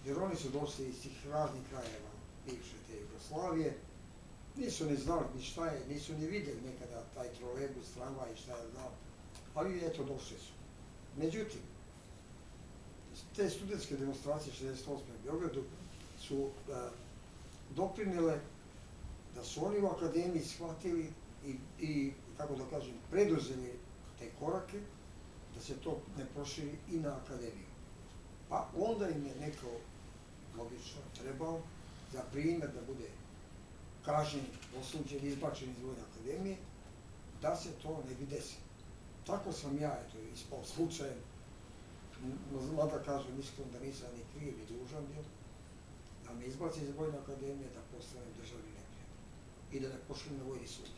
jer oni su došli iz tih raznih krajeva bivše te Jugoslavije, nisu ni znali ni šta je, nisu ni vidjeli nekada taj trolejbus, tramvaj i šta je znao, ali eto došli su. Međutim, te studentske demonstracije 68. u Beogradu su doprinele da su oni u akademiji shvatili i kako da kažem, preduzeli te korake, da se to ne proširi i na akademiju. Pa onda im je neko, logično, trebao za primjer da bude kažnjen, osuđen, izbačen iz Vojne akademije, da se to ne bi desilo. Tako sam ja, eto, ispao slučajem, mada kažem iskreno da nisam ni kriv ni dužan bio, da me izbaci iz Vojne akademije, da postanem državni neprijatelj i da ne pošlim na vojni sud.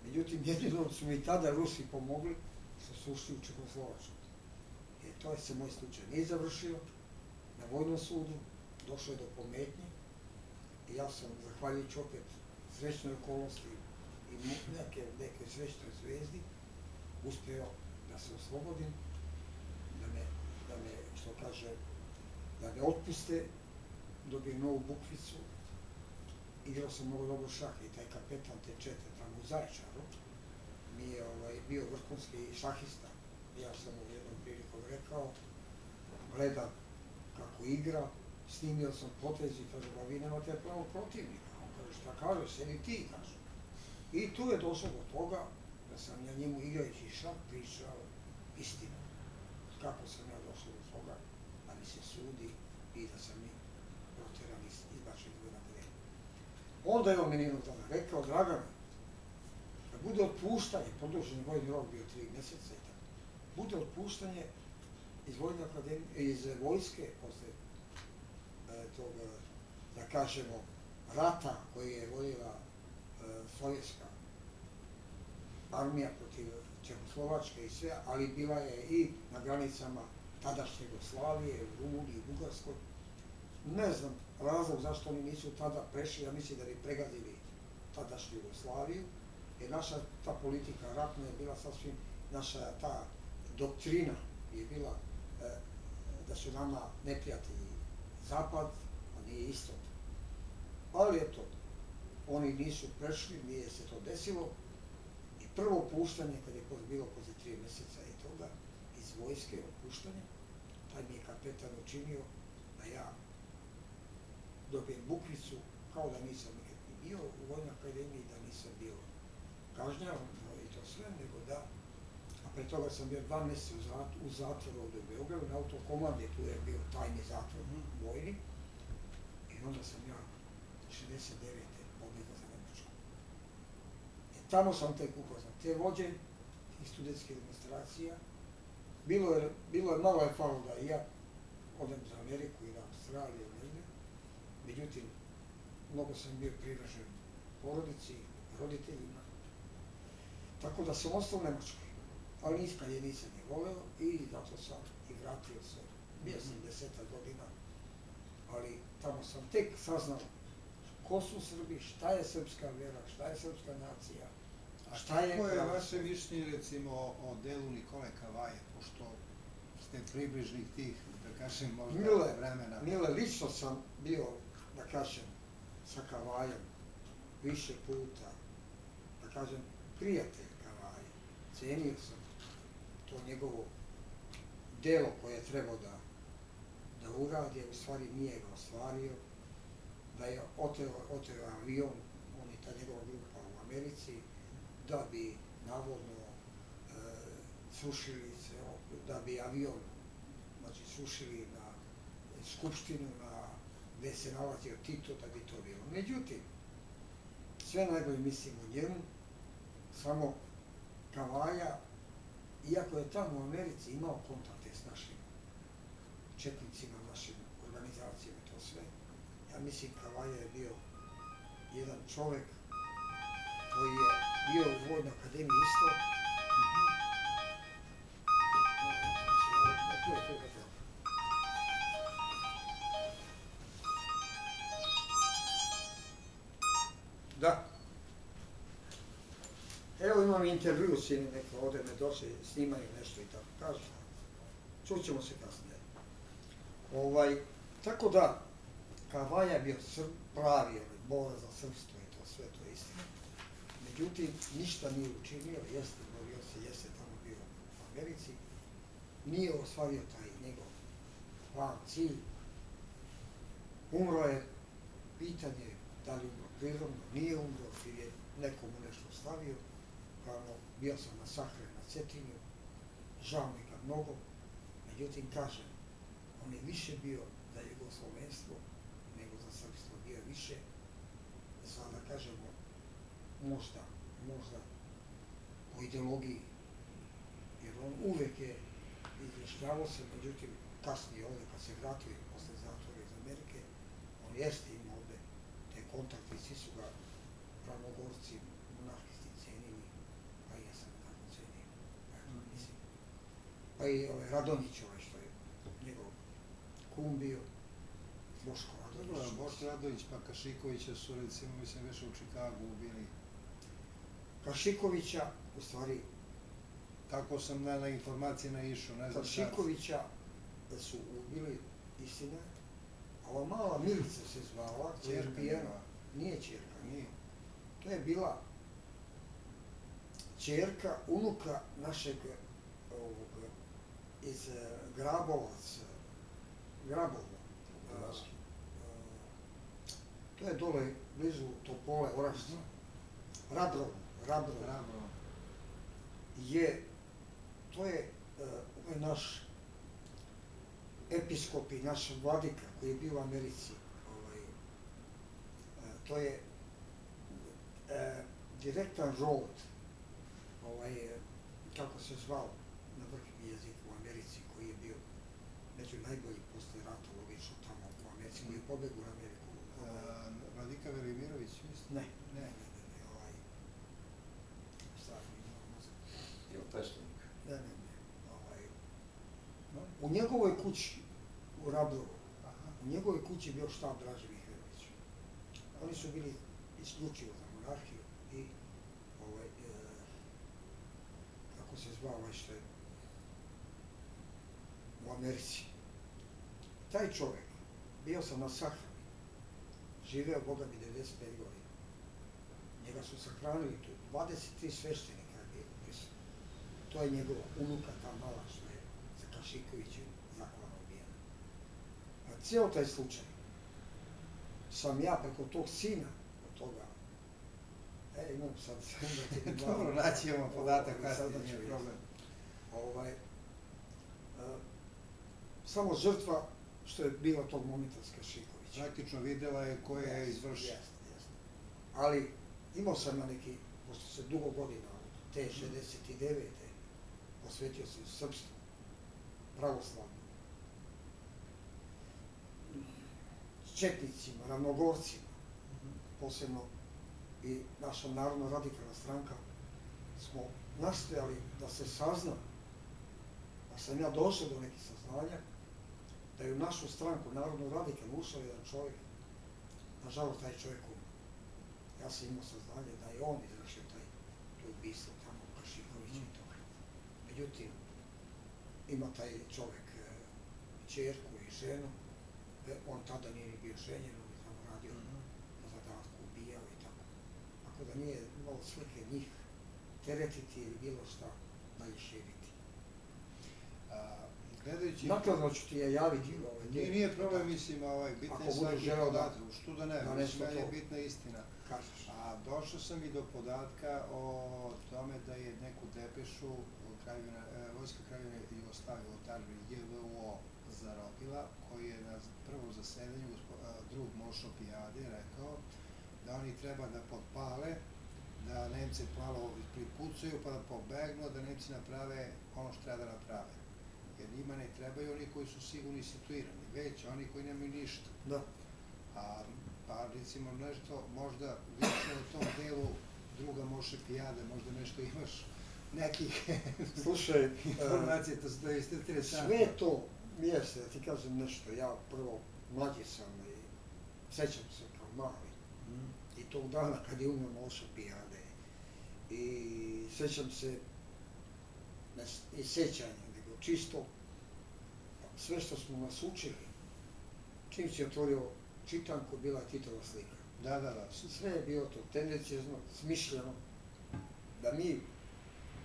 Međutim, jedino su mi tada Rusi pomogli što su ušli u Čehoslovačku. To se moj slučaj nije završio na vojnom sudu, došlo je do pometnje i ja sam, zahvaljujući opet srećnoj okolnosti i neke srećnoj zvezdi, uspeo da se oslobodim, da me, što kaže, da me otpuste, dobijem novu bukvicu. Igrao sam mnogo dobro šah i taj kapetan T4 tamo u Zaječaru mi je bio vrhunski šahista. Ja sam u jednom prilikom rekao, gleda kako igra, snimio sam potez i kaže, ba vi nemate pravo protivnika. On kaže, šta kažeš, sedi ti, kaže. I tu je došlo do toga da sam ja njemu igrajući šah pričao istinu. Kako sam ja došao do toga da mi se sudi i da sam mi proteran izbačen iz Vojne akademije. Onda je on meni jednog dana rekao, Dragane, da bude otpuštanje, produžen vojni rok bio 3 mjeseca i tako, bude otpuštanje iz Vojne akademije, iz vojske, posle tog, da kažemo, rata koji je vodila sovjetska armija protiv Čehoslovačke i sve, ali bila je i na granicama tadašnje Jugoslavije, u Rumuniji i Bugarskoj. Ne znam razlog zašto oni nisu tada prešli, ja mislim da bi pregazili tadašnju Jugoslaviju, jer naša ta politika ratna je bila sasvim, naša ta doktrina je bila da su nama neprijatelji Zapad, a nije istok. Ali eto, oni nisu prešli, nije se to desilo i prvo puštanje, kad je bilo posle 3 mjeseca i toga, iz vojske otpuštanje, taj mi je kapetan učinio da ja dobijem bukvicu, kao da nisam nikad ni bio u Vojnoj akademiji, da nisam bio kažnjavan i to sve, nego da, a pre toga sam bio 2 mjeseca u zatvoru ovdje u Beogradu, na autokomandi, tu je bio tajni zatvor vojni, i onda sam ja 69. pobjegao za Nemačku. Tamo sam tek upoznao te vođe i studentske demonstracija. Bilo je malo je falo da i ja odem za Ameriku i na Australiju, međutim, mnogo sam bio privržen porodici, roditeljima. Tako da sam ostao u Nemačkoj, ali niska je nisam je voleo i zato sam i vratio se. Bio sam 10 godina, ali tamo sam tek saznao ko su Srbi, šta je srpska vera, šta je srpska nacija, a šta je vaše mišljenje recimo o delu Nikole Kavaje, pošto ste približnik tih, da kažem, možda Mile, vremena. Mile, lično sam bio, da kažem, sa Kavajom više puta, da kažem, prijatelj Kavaje. Cijenio sam to njegovo delo koje je trebao da uradi, a u stvari nije ga ostvario, da je oteo avion, on i ta njegova grupa u Americi, da bi navodno srušili se, da bi avion, znači srušili na skupštinu, gde se nalazio Tito, da bi to bilo. Međutim, sve najbolje mislim o njemu, samo Kavaja, iako je tamo u Americi imao kontakte s našim četnicima, našim organizacijama i to sve, ja mislim Kavaja je bio jedan čovek koji je bio u Vojnoj akademiji isto. Da. Evo imam intervju s njim, neka ovde me došli, snimaju nešto i tako, kažu. Čućemo se kasnije. Tako da, Kavaja je bio pravi borac za srpstvo i to sve, to je istina. Međutim, ništa nije učinio, jeste borio se, jeste tamo bio u Americi, nije ostvario taj njegov plan, cilj. Umro je, pitanje da li umro prirodno, nije umro, ili je nekomu nešto stavio. Bio sam na Sahre, na Cetinju, žao mi ga mnogo, međutim, kažem, on je više bio za jugoslovenstvo nego za srpstvo, bio je više za, da kažemo, možda po ideologiji, jer on uvek je izjašnjavao se, međutim, kasnije ovde, kad se vratio posle zatvora iz Amerike, on jeste imao ovde te kontakte, svi su ga ravnogorci, monarhisti cenili, pa i ja sam tako cenio, mislim. Pa i Radonjić, što je njegov kum bio, Boško Radonjić. Boško Radonjić pa Kašikovića su, recimo, mislim, više u Čikagu ubili. Kašikovića, u stvari... Tako sam na informacije naišao, ne znam šta. Kašikovića su ubili, istina, a ova mala Milica se zvala, koja je ubijena. Nije ćerka, nije. To je bila ćerka, unuka našeg iz Grabovac, to je dole blizu Topole, Orašca, Rabrov. To je naš episkop i naš vladika koji je bio u Americi. To je direktan rod, kako se zvao na vrhni jezik u Americi, koji je bio među najbolji posle rata, logično tamo u Americi, koji je pobegao u Ameriku. Vladika Velimirović, mislim? Ne. Ili pesnik? Ne. U njegovoj kući, u Rabrovu, u njegovoj kući je bio štab Draže Mihajlović. Oni su bili isključivo za monarhiju i kako se zvao što je u Americi. Taj čovek, bio sam na sahrani, živeo, Boga mi, 95 godina. Njega su sahranili tu, 23 sveštenika je bilo prisutno. To je njegova unuka, ta mala što je sa Kašikovićem zaklano ubijena. A cijel taj slučaj sam ja preko tog sina od toga, imam sad da ti ne gledam. Dobro, naći imamo podatak, kasnije nije problem. Samo žrtva što je bila tog momenta s Kašikovićem. Praktično videla je ko je izvršio. Jeste. Ali imao sam na neki, pošto se dugo godina od te 69. posvetio sam srpstvu, pravoslavnu, četnicima, ravnogorcima, posebno i naša Narodna radikalna stranka, smo nastojali da se sazna, da sam ja došao do nekih saznanja, da je u našu stranku Narodnu radikalnu ušao jedan čovjek, nažalost taj čovjek umro. Ja sam imao saznanje da je on izvršio to ubistvo tamo u Kašikoviću i to. Međutim, ima taj čovjek ćerku i ženu, on tada nije ni bio ženjen, on je tamo radio na zadatku, ubijao i tako. Ako da nije malo svrhe njih teretiti ili bilo šta dalje širiti. Gledajući... Nakladno ću ti je javiti Nije problem, mislim, bitno je svaki podatak, što da ne, sve je bitna istina. Kažeš. A došao sam i do podatka o tome da je neku depešu Vojska Kraljevine Jugoslavije u tadžbi JVO zarobila, koji je na prvom zasedanju drug Mošo Pijade rekao da oni treba da potpale, da Nemce malo pripucaju pa da pobegnu, da Nemci naprave ono što treba da naprave. Jer njima ne trebaju oni koji su sigurni situirani, već oni koji nemaju ništa. Da. Pa recimo nešto, možda više u tom delu druga Moše Pijade, možda nešto imaš nekih informacije, to su isto interesantno. Sve to mjeste, da ti kažem nešto, ja prvo mlađi sam i sećam se kao mali. I tog dana kad je umro Moša Pijade. I sećam se, ne i sećanje, nego čisto sve što smo nas učili, čim si otvorio čitanku, bila je Titova slika. Da. Sve je bilo to tendencijezno, smišljeno, da mi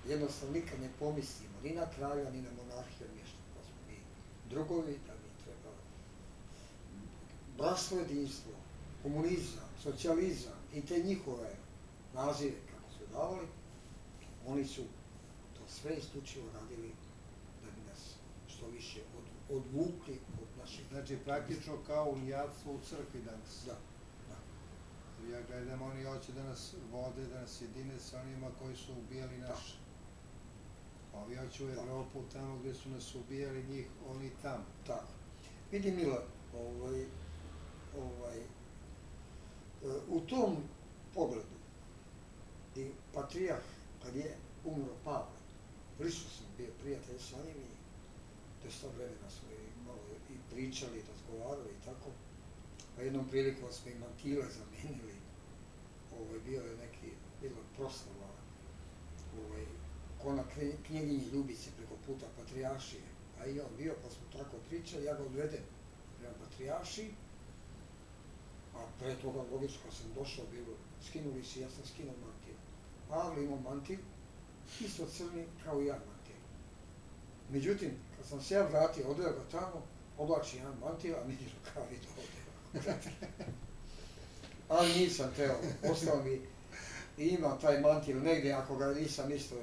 jednostavno nikad ne pomislimo ni na kralja, ni na monarhiju, ništa. Da smo mi drugovi, da mi treba bratstvo, jedinstvo, komunizam, socijalizam i te njihove nazive kako su davali, oni su to sve isključivo radili da bi nas što više odvukli od naših... Znači, praktično kao unijaštvo u crkvi danas. Da. Ja gledam, oni hoće da nas vode, da nas jedine sa onima koji su ubijali naše. Ovi hoće u Evropu, tamo gdje su nas ubijali njih, oni tamo. Tako. Vidi Mila, u tom pogledu i Patrijah, kad je umro Pavle, blisko sam bio prijatelj sa njim i dosta vremena smo malo i pričali, razgovarali i tako. Pa jednom prilikom smo i mantile zamenili, bio je bila proslava, kona knjeginje Ljubice preko puta Patrijaršije, a i on bio, pa smo tako pričali, ja ga odvedem prema Patrijaršiji, a pre toga logično kad sam došao, skinuli si, ja sam skinuo mantil. Pavle imao mantil, isto crni kao i ja mantil. Međutim, kad sam se ja vratio, odveo ga tamo, oblači jedan mantil, a meni rukavi dole. Ali nisam teo, ostao mi i imam taj mantil negdje, ako ga nisam isto,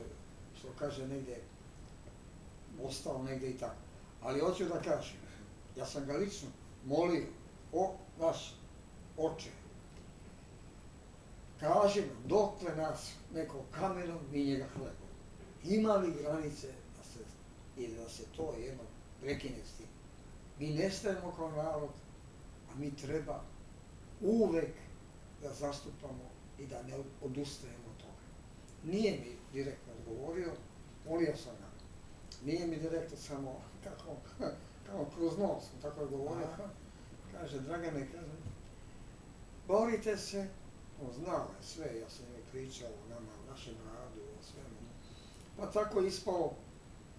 što kaže, negdje ostao negdje i tako. Ali hoću da kažem, ja sam ga lično molio, naš oče, kaži nam, dokle nas neko kamenom, mi njega hlebom. Ima li granice da se to jedno prekine s tim? Mi nestajemo kao narod, a mi treba uvek da zastupamo i da ne odustajemo od toga. Nije mi direktno odgovorio, molio sam ga. Nije mi direktno samo, kako kroz nos, tako je govorio. Kaže, Dragane, borite se, on znao je sve, ja sam joj pričao o nama, o našem radu, o svemu. Pa tako je ispalo,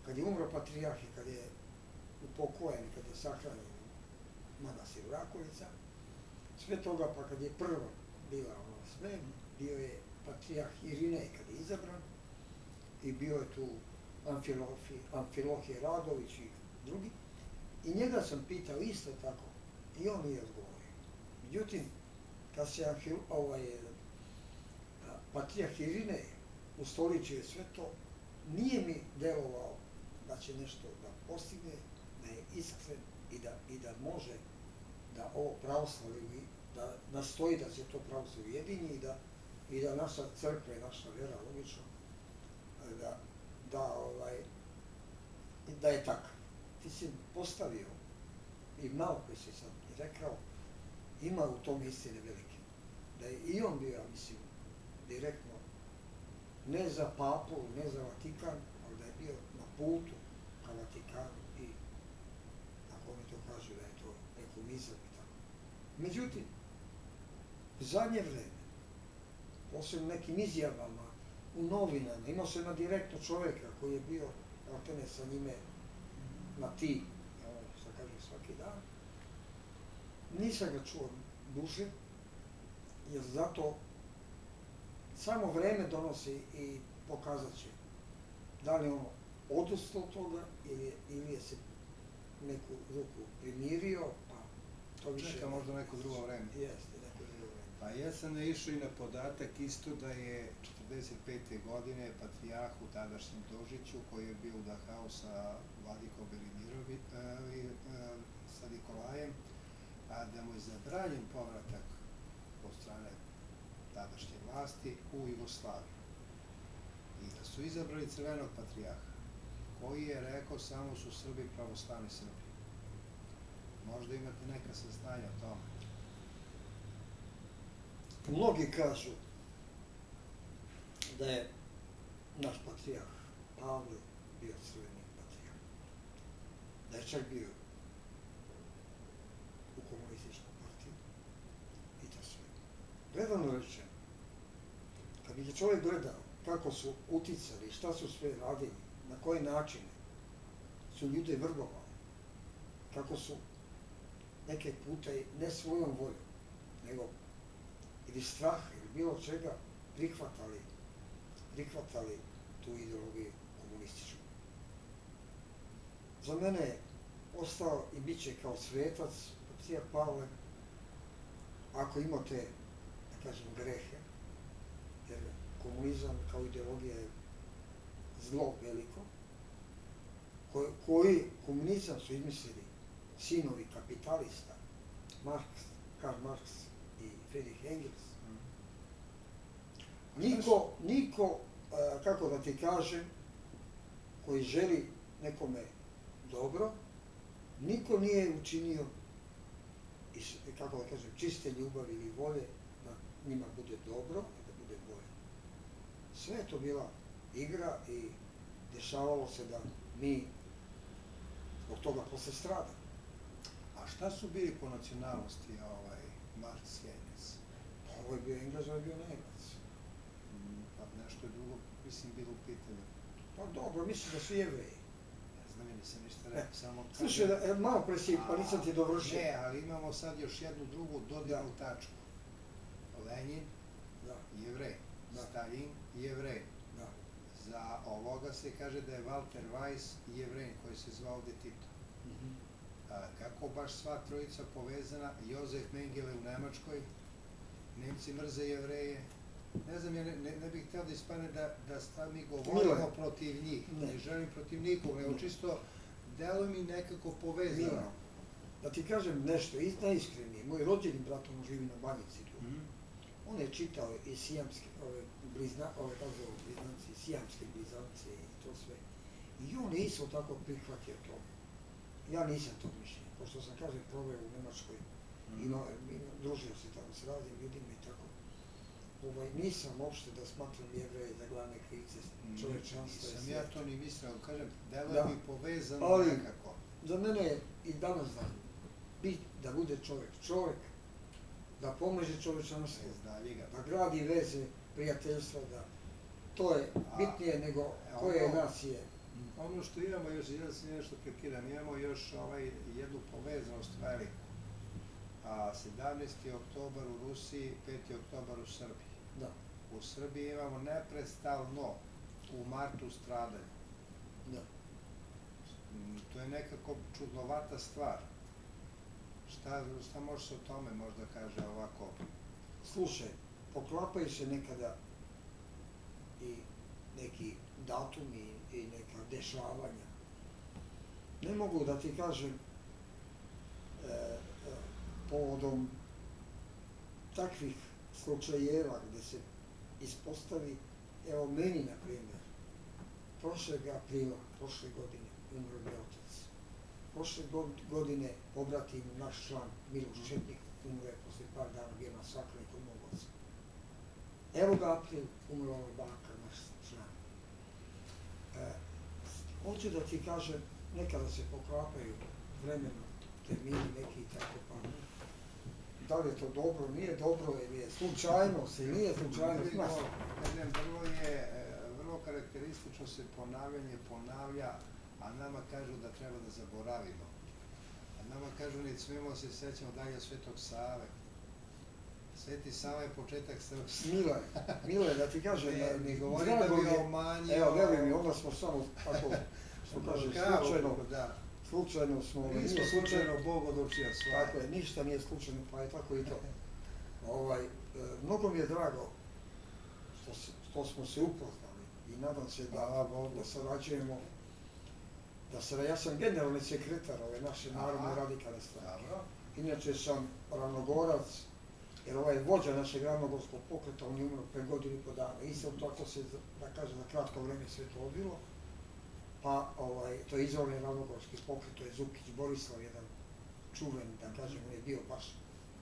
kad je umro Patrijah i kad je upokojen, kad je sahranjen manastir Rakovica, sve toga, pa kad je prva bila sve, bio je Patrijah Irinej kad je izabran i bio je tu Amfilohije Radović i drugi. I njega sam pitao isto tako i on nije odgovorio. Međutim, kad se Patrijah Irinej ustoličio sve to, nije mi delovao da će nešto da postigne, da je iskren i da može da ovo pravoslavlje, da nastoji da se to pravoslavlje ujedinji i da naša crkva i naša vera, logično, da je tako. Ti si postavio i malo koji si sad rekao, ima u tom istine velike. Da je i on bio, ja mislim, direktno, ne za papu, ne za Vatikan, ali da je bio na putu ka Vatikanu i, ako oni to kažu, da je to ekumizam i tako. Međutim, u zadnje vreme, posebno nekim izjavama u novinama, imao sam na direktno čovjeka koji je bio, altene sa njime, na ti, što kažem, svaki dan. Nisam ga čuo duže, jer zato samo vreme donosi i pokazat će da li ono odustao od toga ili je se neku ruku primirio, pa to više... Čeka možda neko drugo vreme. Jeste, neko drugo vreme. Pa ja sam naišao i na podatak isto da je 45. godine patrijarhu tadašnjem Dožiću, koji je bio u Dachau sa vladikom sa Nikolajem, a da mu je zabranjen povratak od strane tadašnje vlasti u Jugoslaviju. I da su izabrali crvenog patrijarha, koji je rekao samo su Srbi pravoslavni Srbi. Možda imate neka saznanja o tome. Mnogi kažu da je naš patrijarh Pavle bio crveni patrijarh. Da je čak bio u komunističkoj partiji i to sve. Gledano rečeno, kad bi čovjek gledao kako su uticali, šta su sve radili, na koje načine su ljude vrbovali, kako su neke puta ne svojom voljom, nego ili strah ili bilo čega prihvatali tu ideologiju komunističku. Za mene je ostao i bit će kao svetac patrijarh Pavle, ako imao te, da kažem, grehe, jer komunizam kao ideologija je zlo veliko, koji komunizam su izmislili sinovi kapitalista, Karl Marx i Friedrich Engels. Niko, kako da ti kažem, koji želi nekome dobro, niko nije učinio, kako da kažem, čiste ljubavi ili volje da njima bude dobro i da bude bolje. Sve je to bila igra i dešavalo se da mi od toga posle strada. A šta su bili po nacionalnosti Marks i Engels? Ovo je bio Englez, ovo je bio Nemac. Pa nešto je drugo, mislim, bilo u pitanju. Pa dobro, mislim da su Jevreji. Ne znam, ja nisam ništa rekao, samo... Slušaj, malo pre si, pa nisam ti dovršio. Ne, ali imamo sad još jednu drugu dodirnu tačku. Lenin, Jevrej. Stalin, Jevrej. Za ovoga se kaže da je Walter Weiss Jevrej, koji se zvao ovde Tito. Kako baš sva trojica povezana, Jozef Mengele u Nemačkoj, Nemci mrze Jevreje, ne znam, ja ne bih htio da ispane da mi govorimo protiv njih, ne želim protiv nikog, nego čisto delo mi nekako povezano. Da ti kažem nešto, najiskrenije, moj rođeni brat, on živi na Banjici tu, on je čitao i sijamske, sijamske blizance i to sve. I on je isto tako prihvatio to. Ja nisam to mišljenja, pošto sam, kažem, proveo u Nemačkoj, družio se tamo s raznim ljudima i tako. Nisam uopšte da smatram Jevreje za glavne krivce čovečanstva i sveta. Nisam ja to ni mislio, kažem, delo mi povezano nekako. Za mene je i danas bit da bude čovek, da pomaže čovečanstvu, da gradi veze, prijateljstva, da to je bitnije nego koje nacije. Ono što imamo još, ja se nešto prekidam, imamo još jednu povezanost veliku. 17. oktobar u Rusiji, 5. oktobar u Srbiji. U Srbiji imamo neprestalno u martu stradanje. To je nekako čudnovata stvar. Šta može se o tome možda kaže ovako? Slušaj, poklapaju se nekada i neki datumi i neka dešavanja. Ne mogu da ti kažem povodom takvih slučajeva gde se ispostavi, evo meni na primjer, prošlog aprila, prošle godine umro mi otac. Prošle godine obratim naš član Miloš Četnik, umro je posle par dana, bio masakran kod mog oca. Evo ga april, umro je baka, naš član. Hoću da ti kažem, nekada se poklapaju vremeno, termini neki i tako pa. Da li je to dobro, nije dobro, ili je slučajnost, ili nije slučajnost. Vrlo karakteristično se ponavlja, a nama kažu da treba da zaboravimo. A nama kažu ne smemo da se sećamo dalje Svetog Save. Sveti Sava je početak srpstva. Mile, da ti kažem, Ne govori da bi omanjio. evo, veruj mi, onda smo samo tako, što kaže, slučajno smo, Nismo slučajno Bog odlučio svoje. tako je, ništa nije slučajno, pa je tako i to. Mnogo mi je drago što smo se upoznali i nadam se da sarađujemo, ja sam generalni sekretar ove naše Narodne radikalne stranke. Inače sam Ravnogorac, jer ovaj vođa našeg ravnogorskog pokreta, on je umro pre godinu i po dana. Isto tako se, da kažem, za kratko vreme sve to odvilo. Pa, to je izvorni ravnogorski pokret, to je Zukić Borislav, jedan čuven, da kažem, on je bio baš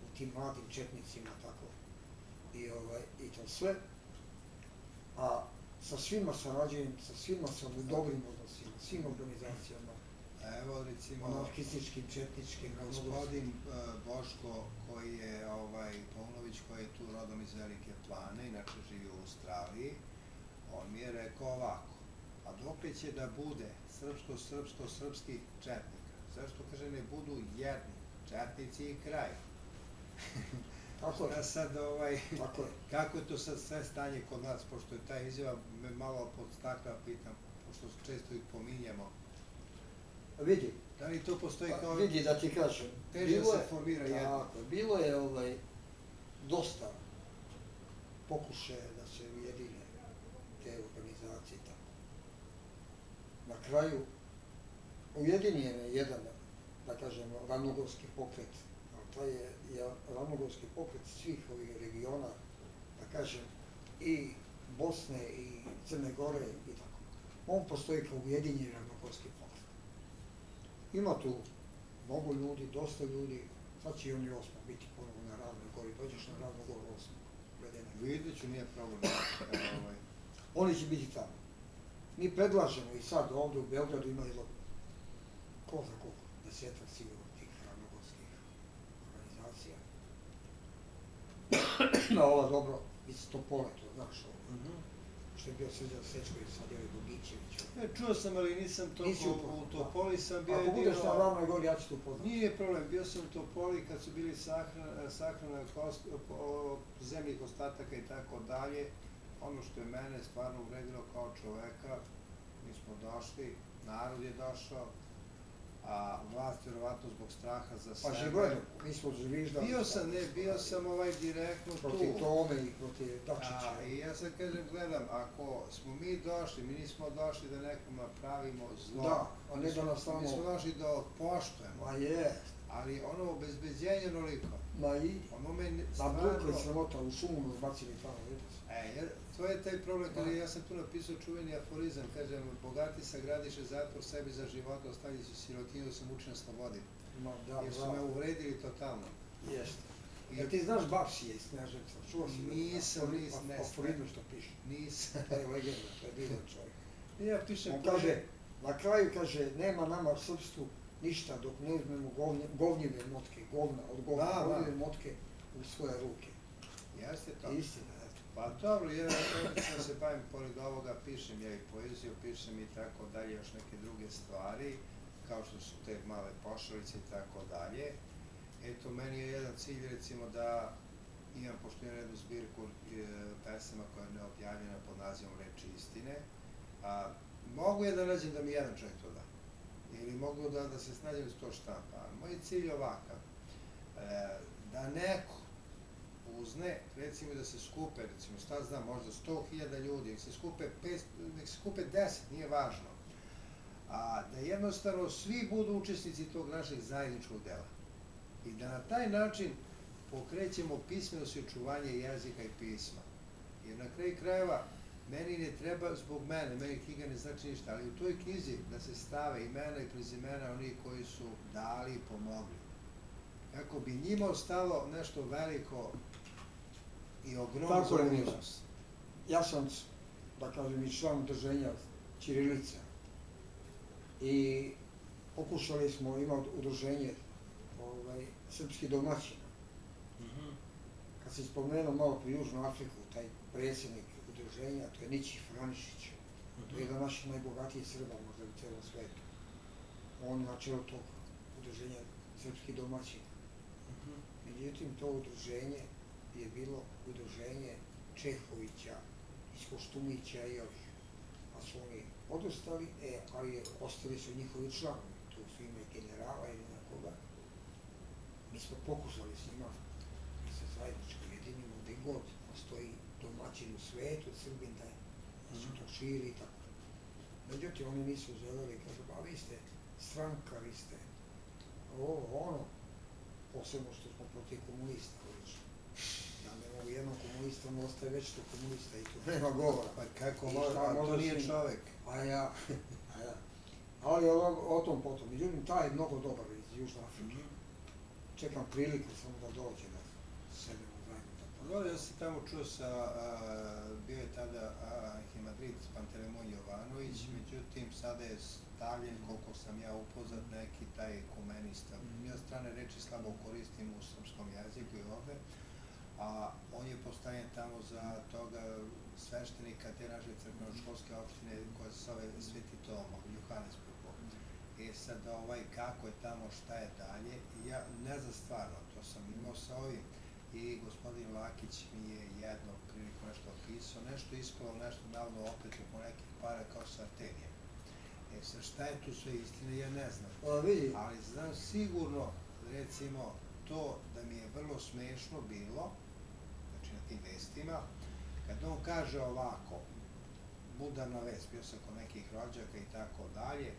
u tim mladim četnicima, tako, i to sve. A sa svima sarađujem, sa svima sam u dobrim odnosima, svim organizacijama. Evo, recimo, anarhističkim, četničkim, gospodin Boško, koji je, Paunović, koji je tu rodom iz Velike Plane, inače živi u Australiji, on mi je rekao ovako, a dokle će da bude srpskih četnika? Zašto, kaže, ne budu jedni četnici i kraj? Tako je. Sad, kako je to sad sve stanje kod nas, pošto je ta izjava me malo podstakla, pitam, pošto često ih pominjemo. Vidi. Da li to postoji kao... Vidi, da ti kažem. Teže da se formira jedno. Bilo je dosta pokušaja da se ujedine te organizacije i tako. Na kraju, ujedinjen je jedan, da kažem, ravnogorski pokret. To je ravnogorski pokret svih ovih regiona, da kažem, i Bosne i Crne Gore i tako. On postoji kao ujedinjen ravnogorski pokret. Ima tu mnogo ljudi, dosta ljudi, sad će i oni 8. biti ponovo na Ravnoj gori, dođeš na Ravnu goru 8. Vidjet ću, nije problem. Oni će biti tamo. Mi predlažemo i sad ovdje u Beogradu ima jedno, ko zna koliko, 10-ak sigurno tih ravnogorskih organizacija. Na ova dobro, iz Topole, to znaš ovo. Što je bio Srđan Sečko i sad je ovaj Bogićević. Čuo sam, ali nisam u Topoli sam bio... Ako budeš na Ravnoj gori, ja ću te upoznati. Nije problem, bio sam u Topoli kad su bili sahrane zemljih ostataka i tako dalje. Ono što je mene stvarno uvredilo kao čoveka, mi smo došli, narod je došao, a vlast vjerovatno zbog straha za sebe. Pa Žigledom, mi smo zviždali. Bio sam direktno tu. Protiv Tome i protiv Dačića. I ja sad kažem, gledam, ako smo mi došli, mi nismo došli da nekom napravimo zlo. Da, a ne da nas samo... Mi smo došli da poštujemo. Ma je. Ali ono obezbeđenje onoliko. Ma i? Ono me stvarno... Na Brukli sramota, u šumu nos bacili tamo, vidite. Jer to je taj problem, kada ja sam tu napisao čuveni aforizam, kažem, bogati sagradiše zatvor sebi za života, ostavlji su sirotinu da se muči na slobodi. Jer su me uvredili totalno. Jeste. Jer ti znaš Bapsije iz Kneževca, čuo si? Nisam. Aforizmu što piše. Nisam. To je legenda, to je divan čovjek. Ja pišem... On kaže, na kraju kaže, nema nama srpstvu ništa dok ne uzmemo govnjive motke, govnjive motke u svoje ruke. Jeste to. Istina. Pa dobro, ja se bavim pored ovoga, pišem ja i poeziju, pišem i tako dalje, još neke druge stvari, kao što su te male pošalice i tako dalje. Eto, meni je jedan cilj, recimo, da imam, pošto imam jednu zbirku pesama koja je neobjavljena pod nazivom Reči istine, mogu je da nađem da mi jedan čovjek to da, ili mogu da se snađem s to štampa. Moj cilj je ovakav, da neko uzne, recimo da se skupe, recimo, šta znam, možda 100.000 ljudi, nek se skupe 10, nije važno, da jednostavno svi budu učesnici tog našeg zajedničkog dela. I da na taj način pokrećemo pismenost i očuvanje jezika i pisma. Jer na kraju krajeva, meni ne treba zbog meni knjiga ne znači ništa, ali u toj knjizi da se stave imena i prezimena onih koji su dali i pomogli. Kako bi njima ostalo nešto veliko i ogromno za budućnost. Ja sam, da kažem, i član udruženja Ćirilica. I pokušali smo imati udruženje srpskih domaćina. Kad se spomenuo malo pri Južnu Afriku, taj predsjednik udruženja, to je Nići Franišić. To je jedan naših najbogatijih Srba možda u celom svetu. on na čelu tog udruženja srpski domaćin. Međutim, to udruženje je bilo udruženje Čehovića, iz Koštumića i ovih. Pa su oni odustali, ali ostali su njihovi članovi, tu su ime generala ili nekoga. Mi smo pokušali s njima da se zajednički ujedinimo gde god postoji domaćin u svetu, Srbin da su to širi i tako. Međutim, oni nisu želeli, kažu, pa vi ste stranka, vi ste ovo, ono, posebno što smo protiv komunista, vidiš. Ja ne mogu jednom komunistom ostaje već to komunista i tu nema govora. Pa kako, to nije čovek. A ja. Ali o tom potom. Međutim, taj je mnogo dobar iz Južne Afrike. Čekam priliku samo da dođe da sedemo zajedno. Dobro, ja sam tamo čuo bio je tada Arhimandrit Pantelemon Jovanović, međutim sada je stavljen, koliko sam ja upoznat, neki taj ekumenista. Ja strane reči slabo koristim u srpskom jeziku i ovde, a on je postavljen tamo za toga sveštenika te naše crkveno-školske opštine koja se zove Sveti Tomo, Johannesburgu. Sad kako je tamo, šta je dalje, ja ne znam stvarno, to sam imao sa ovim i gospodin Lakić mi je jednom priliku nešto opisao, nešto ispalo, nešto navodno opet oko nekih para kao sa Artemijem. Sad šta je tu sve istine, ja ne znam, ali znam sigurno, recimo, to da mi je vrlo smešno bilo, znači na tim vestima, kad on kaže ovako, budarna vest, bio sam kod nekih rođaka i tako dalje,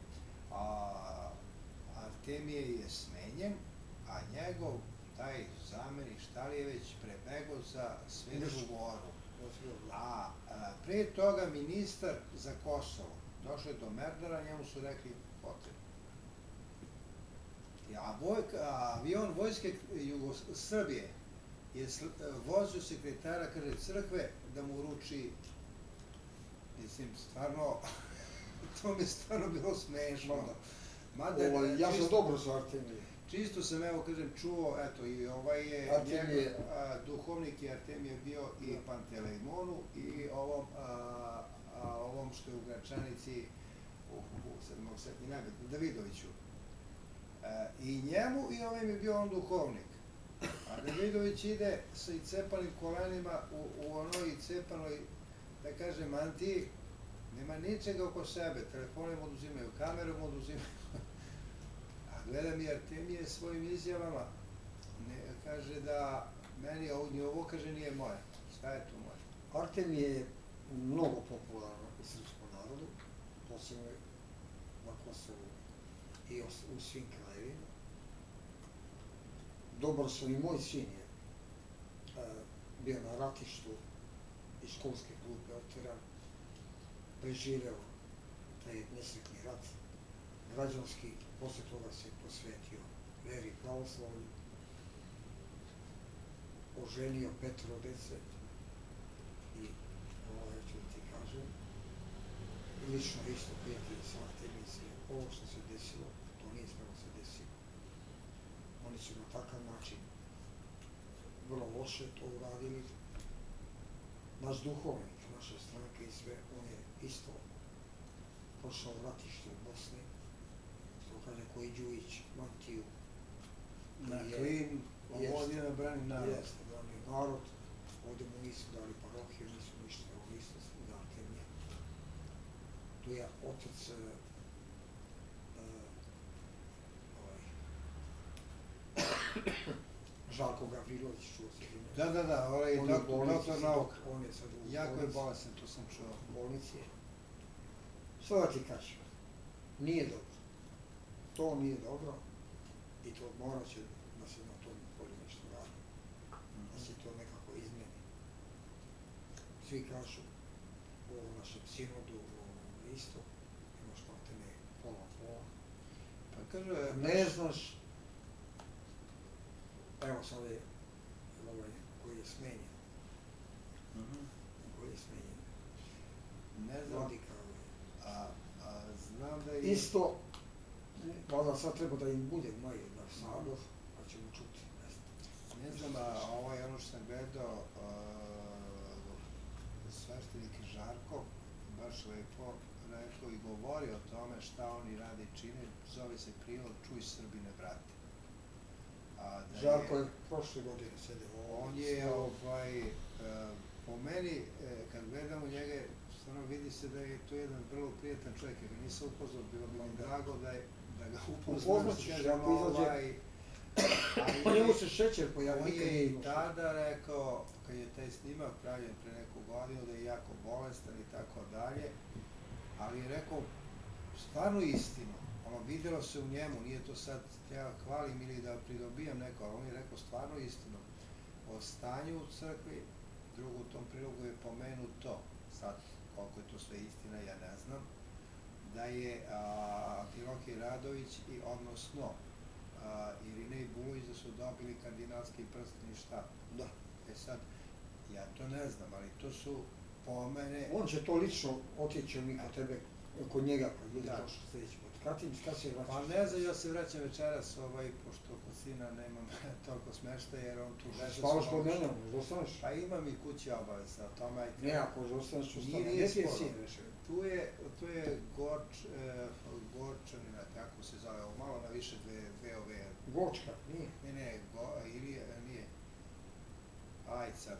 Artemije je smenjen, a njegov taj zamenik Štalijević prebegao za Svetu Goru. A pre toga ministar za Kosovo došao je do Merdara, njemu su rekli potrebno. Avion Vojske Srbije je vozio sekretara, kaže, crkve da mu uruči, mislim, stvarno, to mi je stvarno bilo smešno. Ja sam dobro sa Artemijem. Čisto sam, evo, kažem, čuo, eto, i duhovnik je Artemije bio i Pantelejmonu i ovom što je u Gračanici, sad mogu setiti najbitno, Davidoviću. I njemu i ovim je bio on duhovnik. A Davidović ide sa cepanim kolenima u onoj cepanoj, da kažem, mantiji, nema ničega oko sebe, telefone mu oduzimaju, kameru mu oduzimaju. A gledam i Artemije svojim izjavama, kaže da meni ovo, kaže, nije moje. Šta je to moje? Artemije je mnogo popularno u srpskom narodu, posebno na Kosovu i u svim krajevima. Dobar sam i moj sin je bio na ratištu iz školske klupe oteran, preživeo taj nesretni rat, građanski, posle toga se posvetio veri pravoslavlju, oženio 5 dece i ovo ću ti kažem, lično isto prijatelji sa Artemisije, ovo što se desilo, to nije smelo se desilo. Oni su na takav način vrlo loše to uradili. Naš duhovnik, naša stranka i sve, on je isto prošao ratište u Bosni, što kaže koji Đujić, mantiju. Na klin, ovdje brani narod. Jeste, brani narod, ovdje mu nisu dali parohiju, nisu ništa, ovo isto da Artemije. Tu je otac Žarko Gavrilović, čuo se ime. Da, ovaj doktor nauka. On je sad u bolnici. Jako je bolestan, to sam čuo. U bolnici je. Što da ti kažem? Nije dobro. To nije dobro i to morat će da se na tom polju nešto radi. Da se to nekako izmeni. Svi kažu u ovom našem sinodu, u ovom isto, imaš maltene pola. Pa kaže, Ne znaš, evo sad je koji je smenjen. Koji je smenjen. ne znam, Vladika. znam da je... Isto, valjda sad treba da im bude maj na sabor, pa ćemo čuti. Ne znam, ono što sam gledao, sveštenik Žarko baš lepo rekao i govori o tome šta oni rade i čine, zove se prilog Čuj Srbine, brate. Žarko je prošle godine sedeo. On je, po meni, kad gledam u njega, stvarno vidi se da je to jedan vrlo prijatan čovjek, jer ga nisam upoznao, bilo bi mi drago da ga upoznam. Upoznaćeš, ako izađe. Pa njemu se šećer pojavi, nikad nije imao. On je tada rekao, kad je taj snimak pravljen pre neku godinu, da je jako bolestan i tako dalje, ali je rekao stvarno istinu. Vidjelo se u njemu, nije to sad ja hvalim ili da pridobijam neko, ali on je rekao stvarno istinu o stanju u crkvi. Drugo, u tom prilogu je pomenuto, sad koliko je to sve istina, ja ne znam, da je Amfilohije Radović i odnosno Irinej Bulović da su dobili kardinalski prsteni štap. Da. Sad, ja to ne znam, ali to su po mene... On će to lično otići mi kod tebe, kod njega, kad bude došao sljedeći put. Kad se vraćaš? Pa ne znam, ja se vraćam večeras, pošto kod sina nemam toliko smeštaja, jer on tu veže... Spavaš kod mene, možda ostaneš? Pa imam i kući obaveza, o tome... Ne, ako možda ostaneš, ostane. Nije Gdje ti je sporo. sin rešio? Tu je Gorčanina, kako se zove, malo na više dve ove... Gočka, nije? Ne, nije. Aj sad,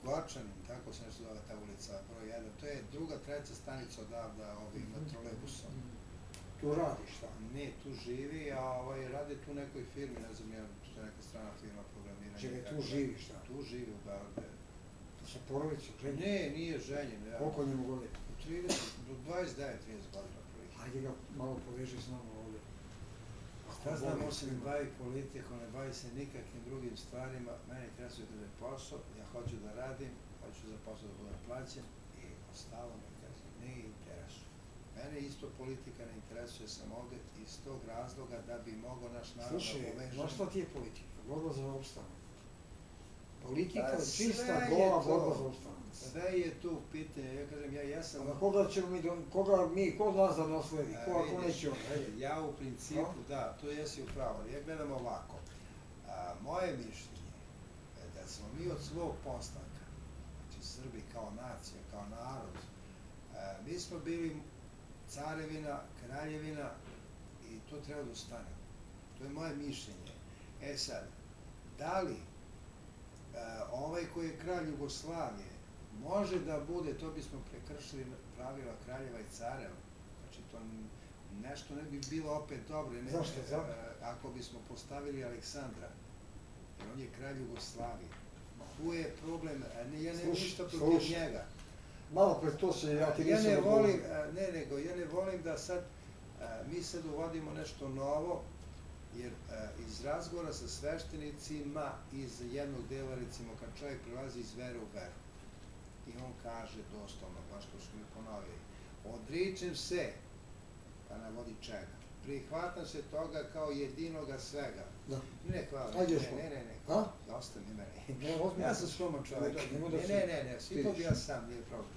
Gorčanin, tako se nešto zove ta ulica, broj 1. To je druga, treća stanica odavda ovim trolebusom. Tu radi šta? Ne, tu živi, a radi tu nekoj firmi, ne znam, to je neka strana firma programiranja. Čekaj, tu živi šta? Tu živi u Beogradu. Sa porodicom, ženjen? Ne, nije ženjen. Koliko njemu godina? Do 29-30 godina. Hajde ga malo poveži s nama ovdje. Šta znam, on se ne bavi politikom, ne bavi se nikakvim drugim stvarima, mene interesuje da je posao, ja hoću da radim, hoću za posao da budem plaćen i ostalo me ne interesuje. Mene isto politika ne interesuje, sam ovdje iz tog razloga da bi mogao naš narod da povežem. Slušaj, znaš šta ti je politika? Borba za opstanak. Politika je čista, gola borba za opstanak. Sve je tu pitanje, ja kažem, ja jesam... A ko nas da nasledi, ko ako neće on? Ja u principu, da, to jesi upravo, ja gledam ovako. Moje mišljenje je da smo mi od svog postanka, znači Srbi kao nacija, kao narod, mi smo bili carevina, kraljevina i to treba da ostane. To je moje mišljenje. Sad, da li ovaj koji je kralj Jugoslavije može da bude, to bismo prekršili pravila kraljeva i careva, znači to nešto ne bi bilo opet dobro, ako bismo postavili Aleksandra, jer on je kralj Jugoslavije. Tu je problem, ja nemam ništa protiv njega. Malo pre to se, ja ti nisam odgovorio. Ja ne volim da sad, mi sad uvodimo nešto novo, jer iz razgovora sa sveštenicima iz jednog dela, recimo kad čovjek prelazi iz vere u veru, i on kaže doslovno, baš to što mi ponovili, odričem se, pa navodi čega, prihvatam se toga kao jedinoga svega. Ne, hvala, ne, dosta mi mene. Ja sam skroman čovjek. Ne, svi to bi ja sam, nije problem.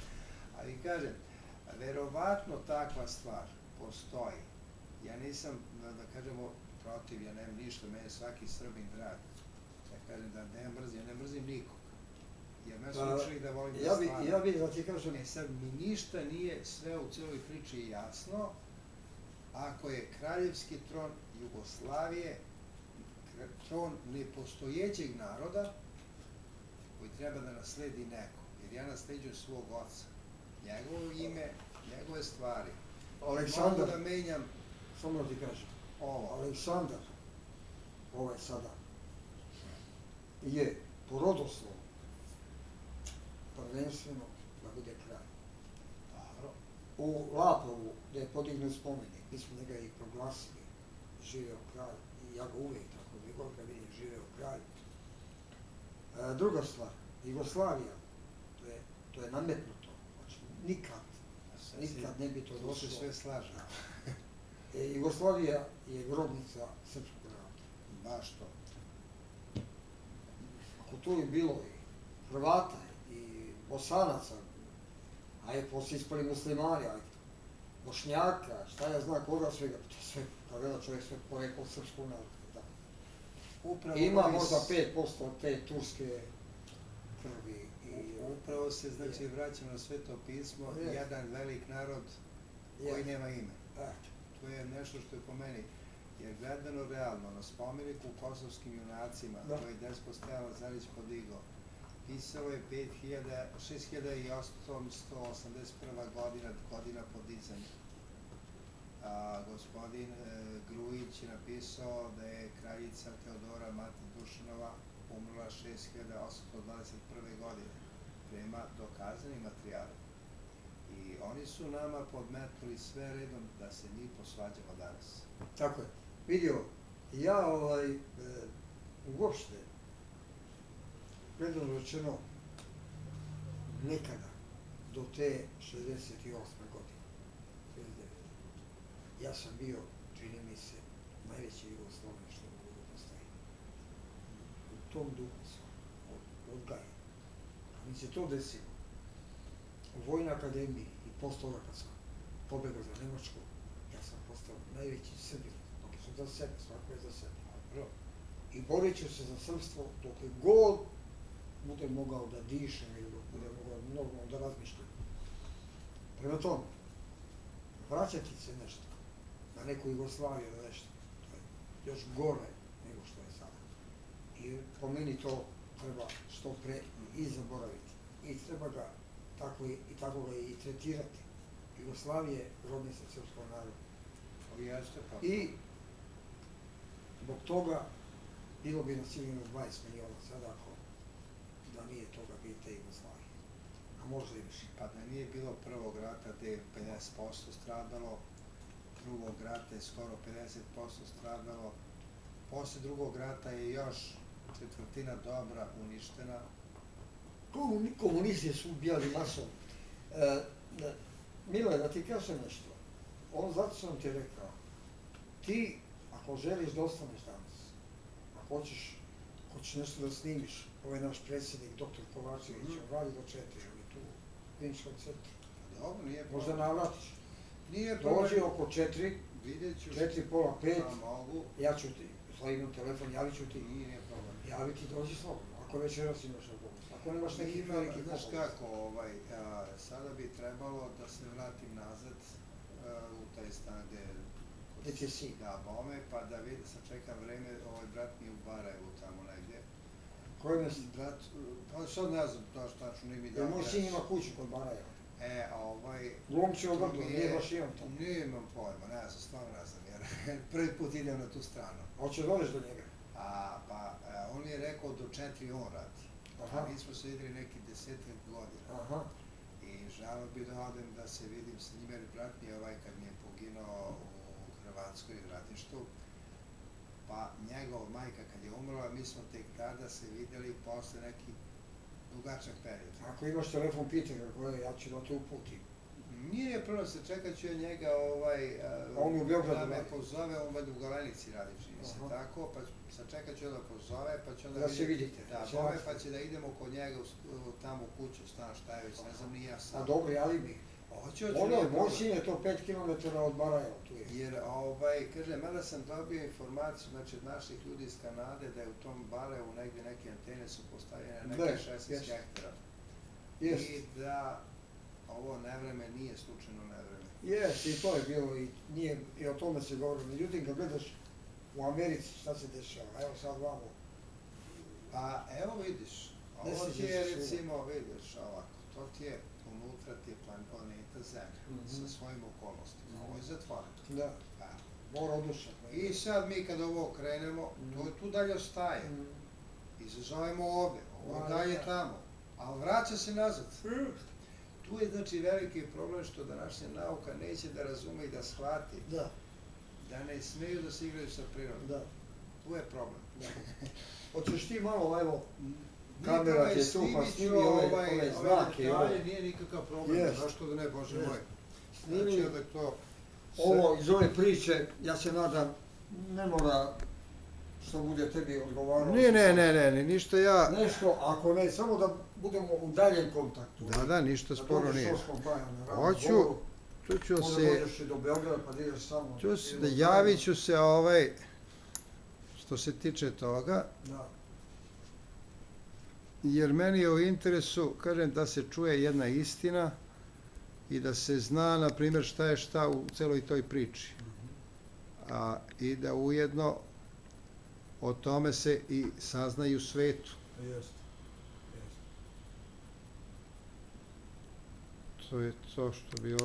Ali kažem, verovatno takva stvar postoji. Ja nisam, da kažemo, protiv, ja nemam ništa, mene svaki Srbin drag. Ja kažem da ne mrzim, ja ne mrzim nikog. Jer me su učili da volim da stvaram. Ja bih da ti kažem... Sad, mi ništa nije sve u cijeloj priči jasno, ako je kraljevski tron Jugoslavije, tron nepostojećeg naroda, koji treba da nasledi neko, jer ja nasleđujem svog oca, njegovo ime, njegove stvari. Aleksandar, mogu da menjam samo da ti kažem, Aleksandar, ovaj sada, je po rodoslovu prvenstveno da bude kralj. U Lapovu, gde je podignut spomenik, mi smo njega i proglasili, živeo kralj, i ja ga uvijek tako vidim, ga vidim, živeo kralj. Druga stvar, Jugoslavija, to je nametnuto, znači nikad ne bi to došlo. To se sve slaže. Jugoslavija je grobnica srpskog naroda. Baš to. Ako tu je bilo i Hrvata i Bosanaca, a je poslije ispali muslimani, Bošnjaka, šta ja znam koga svega, to sve, kao gleda čovjek sve porekao srpskog naroda. Ima možda 5% te turske krvi. Upravo se znači vraćamo na Sveto pismo, jedan velik narod koji nema ime. To je nešto što je po meni, jer gledano realno, na spomeniku kosovskim junacima, koji je Despot Stojan Lazarević podigao, pisao je 6881. godina podizanja. Gospodin Grujić je napisao da je kraljica Teodora Mati Dušanova umrla 6821. godine, prema dokazanim materijalima. I oni su nama podmetnuli sve redom da se mi posvađamo danas. Tako je. Vidio, ja uopšte, gledano rečeno, nekada, do te 68. godine, 69. Ja sam bio, čini mi se, najveći Jugosloven što mogu da postoji. U tom duhu sam odgajan. A mi se to desilo. U Vojnoj akademiji i posle toga kad sam pobegao za Nemačku, ja sam postao najveći Srbin. Dok sam za sebe, svako je za sebe. I borit ću se za srpstvo dok god budem mogao da dišem ili dok budem mogao normalno da razmišljam. Prema tome, vraćati se nešto, na neku Jugoslaviju ili nešto, to je još gore nego što je sada. I po meni to treba što pre i zaboraviti. I treba ga tako ga i tretirati. Jugoslavije je rodnica srpskog naroda. I zbog toga bilo bi nas sigurno 20 miliona sada ako da nije toga bi te Jugoslavije. A možda i više. Pa da nije bilo prvog rata gde je 50% stradalo, drugog rata je skoro 50% stradalo, posle drugog rata je još četvrtina dobra uništena. Komunisti su ubijali masovno. Mile, da ti kažem nešto. Zato sam ti rekao, ti ako želiš da ostaneš danas, ako hoćeš nešto da snimiš, ovaj naš predsjednik, dr. Kovačević, on radi do 4, on je tu u kliničkom centru. Dobro, nije problem. Možda navratiš. Nije problem. Dođi oko 4, vidjet ću. 4, pola, 5, mogu. ja ću ti, imam telefon, javit ću ti. Nije problem. Javi ti, dođi slobodno, ako večeras imaš autobus. Ako nemaš neki veliki znaš kako, sada bi trebalo da se vratim nazad u taj stan gde će si. Da, bome, pa da vidim, sad čekam vreme, brat mi je u Barajevu tamo negdje. Koje mjesto? Brat, pa sad ne znam to što tačno nije mi dao. Jer moj sin ima kuću kod Barajeva. Glumčevo vrlo, nije baš imam to. Nije imam pojma, ne znam, stvarno ne znam, jer prvi put idem na tu stranu. Hoće dođeš do njega? On je rekao do 4 on radi. Mi smo se videli neki 10 godina. I želeo bi da odem da se vidim sa njim, jer brat mi je kad mi je poginuo u Hrvatskoj ratištu, pa njegova majka kad je umrla, mi smo tek tada se videli posle neki dugačak period. Ako imaš telefon, pitaj ga koje, ja ću da te uputim. Nije prvo se, čekat ću ja njega, da me pozove, on u Galenici radi, čini se tako, pa sačekat ću da pozove, pa će onda da se vidite. Pa će da idemo kod njega tamo u kuću, stan šta je već, ne znam ni ja sam. A dobro, javi mi. Moj sin je to 5 km od Barajeva, tu je. Jer, kaže, mada sam dobio informaciju, znači od naših ljudi iz Kanade, da je u tom Barajevu negdje neke antene su postavljene neke 16 hektara. I da ovo nevreme nije slučajno nevreme. Jes, i to je bilo, i o tome se govori. Međutim, kad gledaš u Americi šta se dešava, evo sad vamo. Pa evo vidiš, ovo ti je recimo, vidiš ovako, to ti je, unutra ti je planeta Zemlja, sa svojim okolnostima, ovo je zatvoreno. Da, mora odušati. I sad mi kad ovo krenemo, to tu dalje ostaje. Izazovemo ovde, ovo dalje tamo, ali vraća se nazad. Tu je znači veliki problem što današnja nauka neće da razume i da shvati da ne smeju da se igraju sa prirodom. Tu je problem. Hoćeš ti malo, evo, kamera ti je tu, pa snimi ove znake. Ove nije nikakav problem, zašto da ne, Bože moj. Snimi ovo iz ove priče, ja se nadam, ne mora što bude tebi odgovarao. Ne, ništa ja... Nešto, ako ne, samo da budemo u daljem kontaktu. Da, ništa sporo nije. Hoću, tu ću se... Možda dođeš i do Beograda pa da ideš samo. Javit ću se što se tiče toga. jer meni je u interesu, kažem, da se čuje jedna istina i da se zna, na primjer, šta je šta u celoj toj priči. I da ujedno o tome se i saznaju u svetu. Jeste. To je to što bi